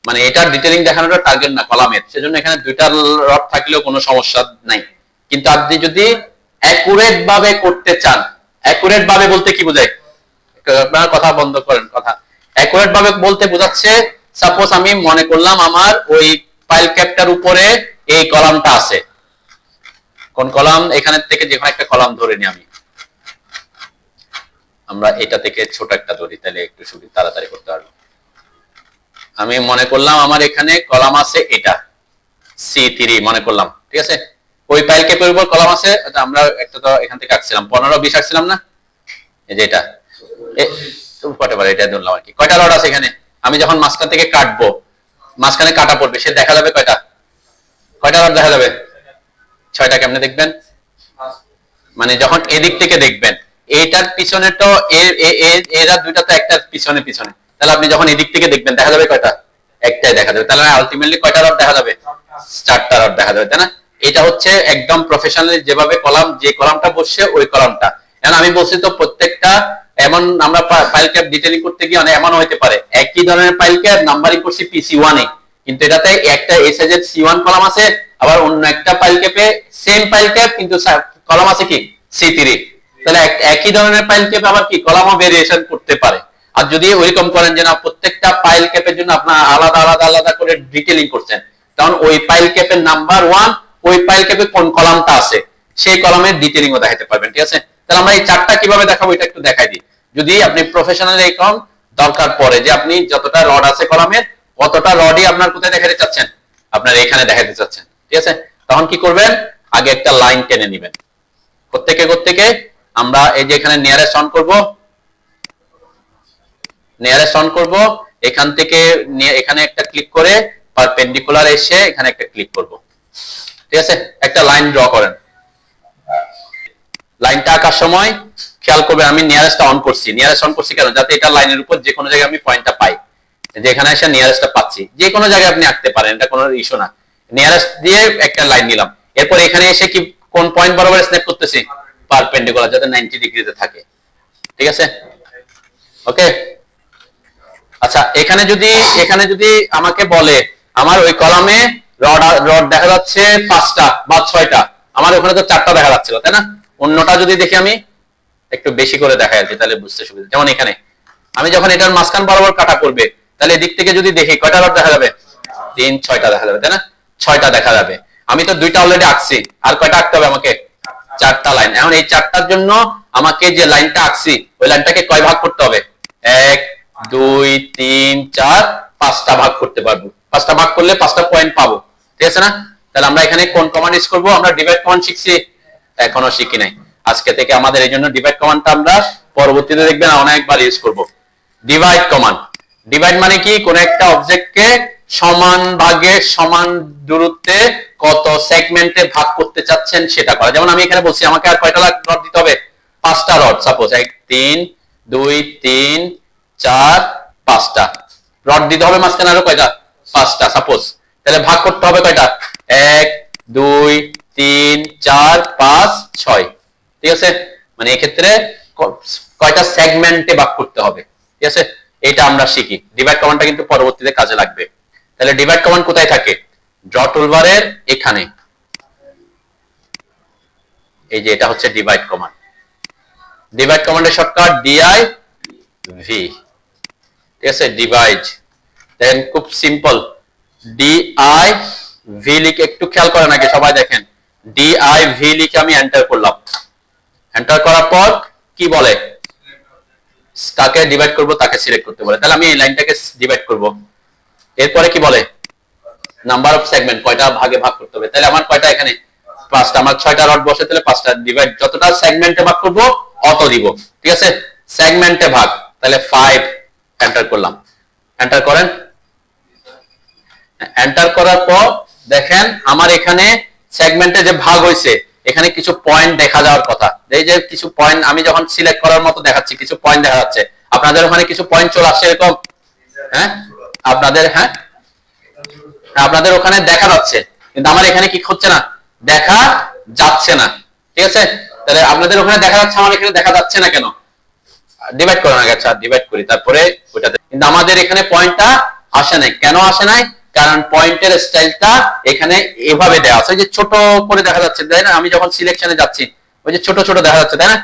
Speaker 1: মানে এটার ডিটেইলিং দেখানোটা টার্গেট না কলামের, সেজন্য এখানে 2টা রড থাকলেও কোনো সমস্যা নাই। কিন্তু আপনি যদি অ্যাকুরেট ভাবে করতে চান, অ্যাকুরেট ভাবে বলতে কি বোঝায়, আপনারা কথা বন্ধ করেন, কথা অ্যাকুরেট ভাবে বলতে বোঝাচ্ছে, সাপোজ আমি মনে করলাম আমার ওই ফাইল ক্যাপটার উপরে এই কলামটা আছে, কোন কলাম, এখানে থেকে যে কোনো একটা কলাম ধরে নি আমি, আমরা এটা থেকে ছোট একটা ধরি তাহলে একটু সুবিধা তাড়াতাড়ি করতে পারবো। আমি মনে করলাম আমার এখানে কলাম আছে এটা C3 মনে করলাম, ঠিক আছে। ওই ফাইল ক্যাপের উপর কলাম আছে, আমরা একটা তো এখান থেকে আঁকছিলাম 15-20 আঁকছিলাম না, এই যে এটা কয়টা, এটা ধরলাম আর কি। কয়টা রড আছে এখানে, আমি যখন মাঝখান থেকে কাটবো, মাঝখানে কাটা পড়বে, সে দেখা যাবে কয়টা, কয়টা রড দেখা যাবে, 6টা। কেমনে দেখবেন, মানে যখন এদিক থেকে দেখবেন, এইটার পিছনে তো এরা 2টা তো একটা পিছনে পিছনে, তাহলে আপনি যখন এদিক থেকে দেখবেন দেখা যাবে কয়টা, একটাই দেখা যাবে। তাহলে আলটিমেটলি কয়টা রড দেখা যাবে, 4টা রড দেখা যাবে, তাই না। এটা হচ্ছে একদম প্রফেশনালি যেভাবে কলাম, যে কলামটা বসছে ওই কলামটা। এখন আমি বলছি তো প্রত্যেকটা, এমন আমরা ফাইল ক্যাপ ডিটেইলিং করতে গিয়ে অনেক এমন হতে পারে একই ধরনের ফাইল ক্যাপ নাম্বারিং করছি PC1 এ, কিন্তু এটাতে একটা এসএজের C1 কলাম আছে, আবার অন্য একটা ফাইল ক্যাপে সেম ফাইল ক্যাপ কিন্তু কলাম আছে কি C3। তাহলে একই ধরনের ফাইল ক্যাপ আবার কি কলামও ভেরিয়েশন করতে পারে। আর যদি ওইরকম করেন যে না প্রত্যেকটা ফাইল ক্যাপের জন্য আপনার আলাদা আলাদা আলাদা করে ডিটেইলিং করছেন, তখন ওই ফাইল ক্যাপের নাম্বার 1 ওই ফাইল ক্যাপে কোন কলামটা আছে সেই কলামের ডিটেইলিংও দেখাতে পারবেন, ঠিক আছে। তাহলে আমরা এই 4টা কিভাবে দেখাবো এটা একটু দেখাই দিই। যদি আপনি প্রফেশনাল এরকম দরকার পড়ে যে আপনি যতটা রড আছে কলামের অতটা রডই আপনার কোথায় দেখাতে চাচ্ছেন, আপনার এখানে দেখাতে চাচ্ছেন, ঠিক আছে। তখন কি করবেন, আগে একটা লাইন টেনে নেবেন, প্রত্যেকে আমরা এই যে এখানে নিয়ারেস্ট অন করব, নিয়ারেস্ট অন করব, এখান থেকে এখানে একটা ক্লিক করে পারপেন্ডিকুলার এসে এখানে একটা ক্লিক করব, ঠিক আছে। একটা লাইন ড্র করেন, লাইনটা আঁকার সময় খেয়াল করবেন আমি নিয়ারেস্ট অন করছি, নিয়ারেস্ট অন করছি কেন, যাতে এটা লাইনের উপর যে কোনো জায়গায় আমি পয়েন্টটা পাই, যেখানে এসে নিয়ারেস্টটা পাচ্ছি, যে কোনো জায়গায় আপনি আঁকতে পারেন, এটা কোনো ইস্যু না। নিয়ারেস্ট দিয়ে একটা লাইন নিলাম, এরপর এখানে এসে কি কোন পয়েন্ট বরাবর স্ন্যাপ করতেছি, পারপেন্ডিকুলার, যাতে 90 ডিগ্রিতে থাকে। ঠিক আছে, ওকে। আচ্ছা, এখানে যদি আমাকে বলে আমার ওই কলামে রড দেখা যাচ্ছে 5টা বা 6টা, আমার ওখানে তো 4টা দেখা যাচ্ছিল, তাই না? অন্যটা যদি দেখি আমি একটু বেশি করে দেখাই আর কি, তাহলে বুঝতে সুবিধা। যেমন এখানে আমি যখন এটার মাঝখান বরাবর কাটা করবে, তাহলে এদিক থেকে যদি দেখি কয়টা রড দেখা যাবে? 6টা দেখা যাবে, তাই না? 6টা দেখা যাবে। আমি তো 2টা অলরেডি আঁকছি, আর কয়টা আঁকতে হবে আমাকে? 4টা লাইন। এখন এই 4টার জন্য আমাকে যে লাইনটা আঁকছি ওই লাইনটাকে কয় ভাগ করতে হবে? 1 2 3 4 5টা ভাগ করতে পারবো। 5টা ভাগ করলে 5টা পয়েন্ট পাবো, ঠিক আছে না? তাহলে আমরা এখানে কোন কমান্ড ইউজ করব? আমরা ডিভাইড কমান্ড শিখছি, এখনো শিখি নাই। আজকে থেকে আমাদের এই জন্য ডিভাইড কমান্ডটা আমরা পরবর্তীতে দেখবেন অনেকবার ইউজ করব। ডিভাইড কমান্ড, ডিভাইড মানে কি? কোন একটা অবজেক্টকে সমান ভাগে সমান দূরত্বে কত সেগমেন্টে ভাগ করতে চাচ্ছেন সেটা করা। যেমন আমি এখানে বলছি আমাকে আর কয়টা রড দিতে হবে? 5টা রড। সাপোজ 1 3 2 3 4 5টা রড দিতে হবে, মাঝখানে আরো কয়টা? 5টা সাপোজ। তাহলে ভাগ করতে হবে কয়টা? 1 2 3 4 5 6। ঠিক আছে, মানে এক্ষেত্রে কয়টা সেগমেন্টে ভাগ করতে হবে, ঠিক আছে? এটা আমরা শিখি। ডিভাইড কমান্ডটা কিন্তু পরবর্তীতে কাজে লাগবে। তাহলে ডিভাইড কমান্ড কোথায় থাকে? ড্র টুলবারের এখানে, এই যে এটা হচ্ছে ডিভাইড কমান্ড। ডিভাইড কমান্ডের শর্টকাট ডিআই ভি, ঠিক আছে? ডিভাইড, দেন খুব সিম্পল, ডিআই ভি লিখে একটু খেয়াল করেন আগে সবাই, দেখেন ডিআই ভি লিখে আমি এন্টার করলাম। এন্টার করার পর কি বলে? কাকে ডিভাইড করব তাকে সিলেক্ট করতে বলে। তাহলে আমি এই লাইনটাকে ডিভাইড করব। এরপরে কি বলে? নাম্বার অফ সেগমেন্ট, কয়টা ভাগে ভাগ করতে হবে। তাহলে আমার কয়টা এখানে? 5টা। আমার 6টা রড বসে, তাহলে 5টা ডিভাইড, যতটা সেগমেন্টে ভাগ করব অত দিব, ঠিক আছে? সেগমেন্টে ভাগ, তাহলে 5 এন্টার করলাম। এন্টার করেন। এন্টার করার পর দেখেন আমার এখানে সেগমেন্টে যে ভাগ হয়েছে এখানে কিছু পয়েন্ট দেখা যাওয়ার কথা। এই যে কিছু পয়েন্ট আমি যখন সিলেক্ট করার মতো দেখাচ্ছি, কিছু পয়েন্ট দেখা যাচ্ছে। আপনাদের ওখানে কিছু পয়েন্ট চলে আসছে এরকম? হ্যাঁ, আপনাদের, হ্যাঁ আপনাদের ওখানে দেখা যাচ্ছে, কিন্তু আমার এখানে কি হচ্ছে না, দেখা যাচ্ছে না। ঠিক আছে, তাহলে আপনাদের ওখানে দেখা যাচ্ছে, আমার এখানে দেখা যাচ্ছে না কেন? ডিভাইড করার আগে, আচ্ছা ডিভাইড করি, তারপরে ওটাতে। কিন্তু আমাদের এখানে পয়েন্টটা আসে নাই। কেন আসে নাই? কারণ পয়েন্টের স্টাইলটা এখানে এভাবে দেওয়া আছে, যে ছোট করে দেখা যাচ্ছে, তাই না? আমি যখন সিলেকশনে যাচ্ছি ওই যে ছোট ছোট দেখা যাচ্ছে, তাই না?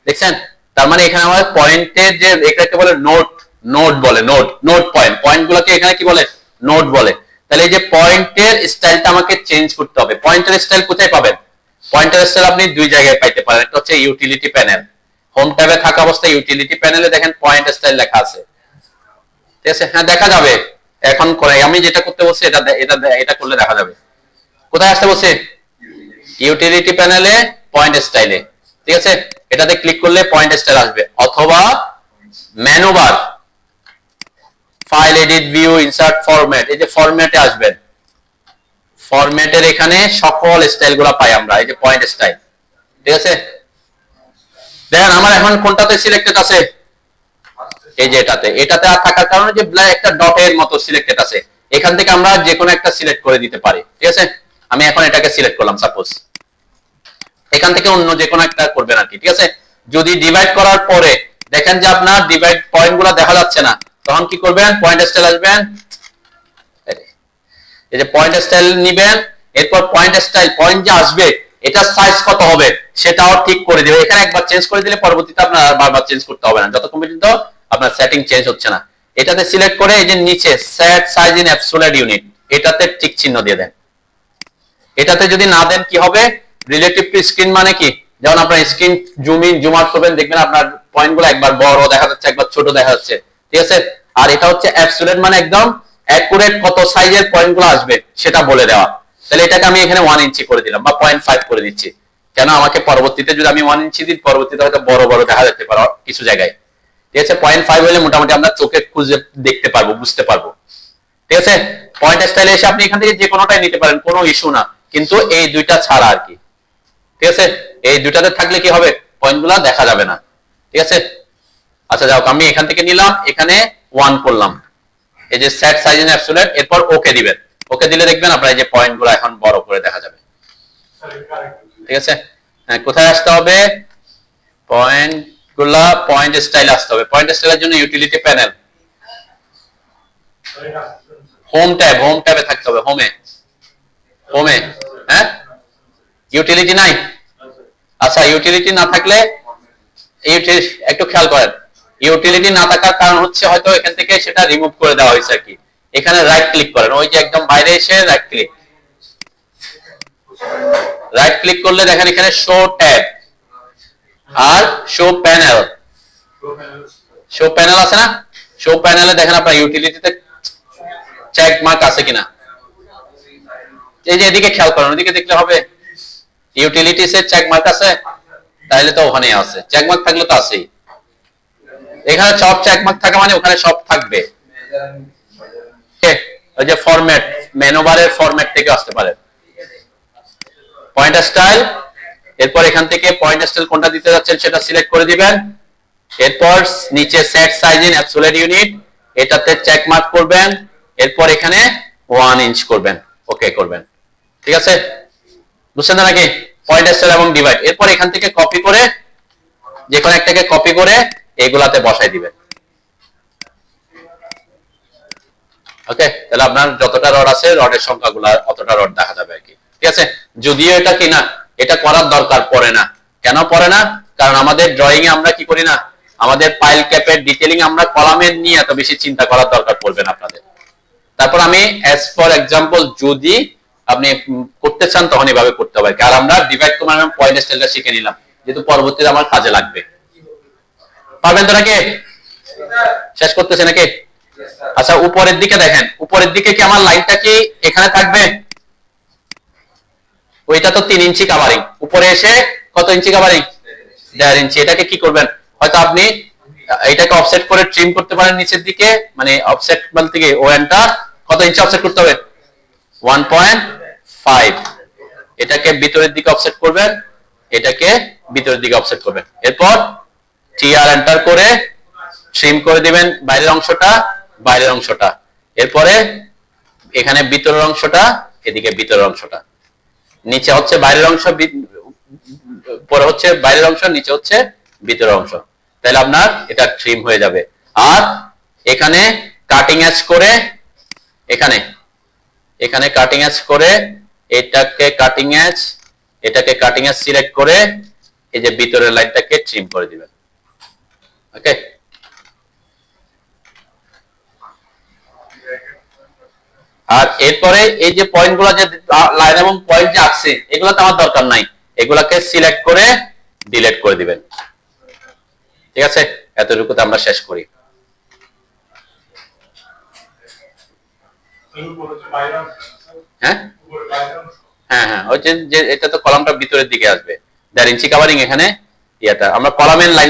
Speaker 1: দেখছেন? তার মানে এখানে আমাদের পয়েন্টের যে এটাকে বলে নোট, নোট বলে, নোট, নোট পয়েন্ট, পয়েন্টগুলোকে এখানে কি বলে? নোট বলে। তাহলে এই যে পয়েন্টের স্টাইলটা আমাকে চেঞ্জ করতে হবে। পয়েন্টের স্টাইল কোথায় পাবেন? পয়েন্টের স্টাইল আপনি দুই জায়গায় পাইতে পারেন। একটা হচ্ছে ইউটিলিটি প্যানেল, হোম ট্যাবে থাকা অবস্থায় ইউটিলিটি প্যানেলে দেখেন পয়েন্ট স্টাইল লেখা আছে, ঠিক আছে? হ্যাঁ, দেখা যাবে। এখন করে আমি যেটা করতে বলছি এটা এটা এটা করলে দেখা যাবে। কোথায় আসতে বলছে? ইউটিলিটি প্যানেলে পয়েন্ট স্টাইলে, ঠিক আছে? এটাতে ক্লিক করলে পয়েন্ট স্টাইল আসবে, অথবা menu bar, file, edit, view, insert, format, এই যে ফরম্যাটে আসবেন। ফরম্যাটের এখানে সকল স্টাইলগুলো পাই আমরা, এই যে পয়েন্ট স্টাইল, ঠিক আছে? দেখেন আমার এখন কোনটাতে সিলেক্টেড আছে? এই যে এটাতে। এটাতে আর থাকার কারণে যে একটা ডটের মতো সিলেক্টেড আছে, এখান থেকে আমরা যে কোনো একটা সিলেক্ট করে দিতে পারি, ঠিক আছে? আমি এখন এটাকে সিলেক্ট করলাম সাপোজ, এখান থেকে অন্য যে কোনো একটা করবেন আর কি, ঠিক আছে? যদি ডিভাইড করার পরে দেখেন যে আপনার ডিভাইড পয়েন্টগুলো দেখা যাচ্ছে না, তখন কি করবেন? পয়েন্ট স্টাইল আসবেন, এই যে পয়েন্ট স্টাইল নিবেন। এরপর পয়েন্ট স্টাইল, পয়েন্ট যে আসবে এটার সাইজ কত হবে সেটাও ঠিক করে দিবে। এখানে একবার চেঞ্জ করে দিলে পরবর্তীতে আপনার আর বারবার চেঞ্জ করতে হবে না, যতক্ষণ পর্যন্ত আপনার সেটিং চেঞ্জ হচ্ছে না। এটাতে সিলেক্ট করে এই যে নিচে set size in absolute unit, এটাতে টিক চিহ্ন দিয়ে দেন। এটাতে যদি না দেন কি হবে? রিলেটিভ টু স্ক্রিন মানে কি? যেমন আপনার screen zoom in zoom out করবেন, দেখবেন আপনার পয়েন্টগুলো একবার বড় দেখা যাচ্ছে, একবার ছোট দেখা যাচ্ছে, ঠিক আছে? আর এটা হচ্ছে অ্যাবসোলিউট, মানে একদম অ্যাকুরেট কত সাইজের পয়েন্টগুলো আসবে সেটা বলে দেওয়া। তাহলে এটাকে আমি এখানে 1 ইঞ্চি করে দিলাম বা 0.5 করে দিচ্ছি। কেন? আমাকে পরবর্তীতে যদি আমি 1 ইঞ্চি দিই, পরবর্তীতে হয়তো বড় বড় দেখা যেতে পারে কিছু জায়গায়, ঠিক আছে? 0.5 হলে মোটামুটি আমরা চোখে খুঁজে দেখতে পারবো, বুঝতে পারবো, ঠিক আছে? পয়েন্ট স্টাইলে এসে আপনি এখান থেকে যে কোনোটাই নিতে পারেন, কোনো ইস্যু না, কিন্তু এই দুইটা ছাড়া আর কি, ঠিক আছে? এই দুইটাতে থাকলে কি হবে? পয়েন্টগুলো দেখা যাবে না, ঠিক আছে? আচ্ছা যাও, আমি এখান থেকে নিলাম, এখানে 1 করলাম, এই যে সেট সাইজ ইন অ্যাবসোলিউট, এরপর ওকে দিবেন। ওকে দিলে দেখবেন আপনার এই যে পয়েন্টগুলো এখন বড় করে দেখা যাবে। ঠিক আছে, হ্যাঁ, কোথায় আসতে হবে? পয়েন্ট গুলা পয়েন্ট স্টাইল আসতে হবে। পয়েন্ট স্টাইলের জন্য ইউটিলিটি প্যানেল, হোম ট্যাবে থাকতে হবে। হোমে হ্যাঁ, ইউটিলিটি নাই। আচ্ছা, ইউটিলিটি না থাকলে একটু খেয়াল করেন, ইউটিলিটি না থাকার কারণ হচ্ছে হয়তো এখান থেকে সেটা রিমুভ করে দেওয়া হয়েছে আর কি। এখানে রাইট ক্লিক করেন, ওই যে একদম বাইরে এসে রাইট ক্লিক করলে দেখেন এখানে শো ট্যাব আর শো প্যানেল আছে না? শো প্যানেলে দেখেন আপনার ইউটিলিটিতে চেক মার্ক আছে কিনা। এই যে এদিকে খেয়াল করেন, ওদিকে দেখলে হবে ইউটিলিটিসে চেক মার্ক আছে, তাহলে তো ওখানে আছে। চেক মার্ক থাকলে তো আছেই। এখানে সব চেক মার্ক থাকা মানে ওখানে সব থাকবে। ওই যে ফরম্যাট, মেনু বারের ফরম্যাট থেকে আসতে পারে। পয়েন্ট স্টাইল, এরপর এখান থেকে পয়েন্ট স্টাইল কোনটা দিতে যাচ্ছেন সেটা সিলেক্ট করে দিবেন। এরপর নিচে set size in absolute unit, এটাতে চেক মার্ক করবেন। এরপর এখানে 1 ইঞ্চ করবেন, ওকে করবেন। ঠিক আছে, বুঝছেন নাকি? পয়েন্ট স্টাইল এবং ডিভাইড। এরপর এখান থেকে কপি করে, যে কোনো একটাকে কপি করে এগুলাতে বসাই দিবেন। ওকে, তাহলে আপনার যতটা রড আছে রডের সংখ্যাগুলো অতটা রড দেখা যাবে আর কি। ঠিক আছে, যদিও এটা কিনা এটা করার দরকার পড়ে না। কেন পড়ে না? কারণ আমাদের ড্রয়িং এ আমরা কি করি না, আমাদের পাইল ক্যাপের ডিটেইলিং আমরা কলামের নিয়ে এত বেশি চিন্তা করার দরকার পড়বে না আপনাদের। তারপর আমি অ্যাজ ফর এক্সাম্পল যদি আপনি করতে চান তখন এভাবে করতে হবে। আর আমরা ডিভাইড কমান্ড এবং পয়েন্ট স্টাইলটা শিখে নিলাম, যেহেতু পরবর্তীতে আমার কাজে লাগবে। পারবেন তো নাকি? শেষ করতেছে নাকি? আচ্ছা, উপরের দিকে দেখেন, উপরের দিকে কি আমার লাইনটা কি এখানে থাকবে? ওইটা তো 3 ইঞ্চি কাভারিং, উপরে এসে কত ইঞ্চি কাভারিং? 1.5 ইঞ্চি। এটাকে কি করবেন? হয়তো আপনি এটাকে অফসেট করে ট্রিম করতে পারেন নিচের দিকে, মানে অফসেট বলতে কি ওয়ানটা কত ইঞ্চি অফসেট করতে হবে? 1.5। এটাকে ভিতরের দিকে অফসেট করবেন, এটাকে ভিতরের দিকে অফসেট করবেন। এরপর টিআর এন্টার করে ট্রিম করে দিবেন বাইরের অংশটা। এরপরে এখানে ভিতরের অংশটা, এদিকে ভিতরের অংশটা। নিচে হচ্ছে বাইরের অংশ, পরে হচ্ছে বাইরের অংশ, নিচে হচ্ছে ভিতরের অংশ। তাহলে আপনার এটা ট্রিম হয়ে যাবে। আর এখানে কাটিং এজ করে, এখানে কাটিং এজ করে এটাকে কাটিং এজ সিলেক্ট করে এই যে ভিতরের লাইনটাকে ট্রিম করে দিবেন। ওকে, আর এরপরে এই যে পয়েন্টগুলো, যে লাইন এবং পয়েন্ট যে আছে, এগুলো তো আমার দরকার নাই, এগুলাকে সিলেক্ট করে ডিলিট করে দিবেন। ঠিক আছে, এতটুকুতে আমরা শেষ করি। হ্যাঁ হ্যাঁ হ্যাঁ, ওই যে এটা তো কলামটা ভিতরের দিকে আসবে, 1.5 ইঞ্চি কাভারিং এখানে। আমরা কলামের লাইন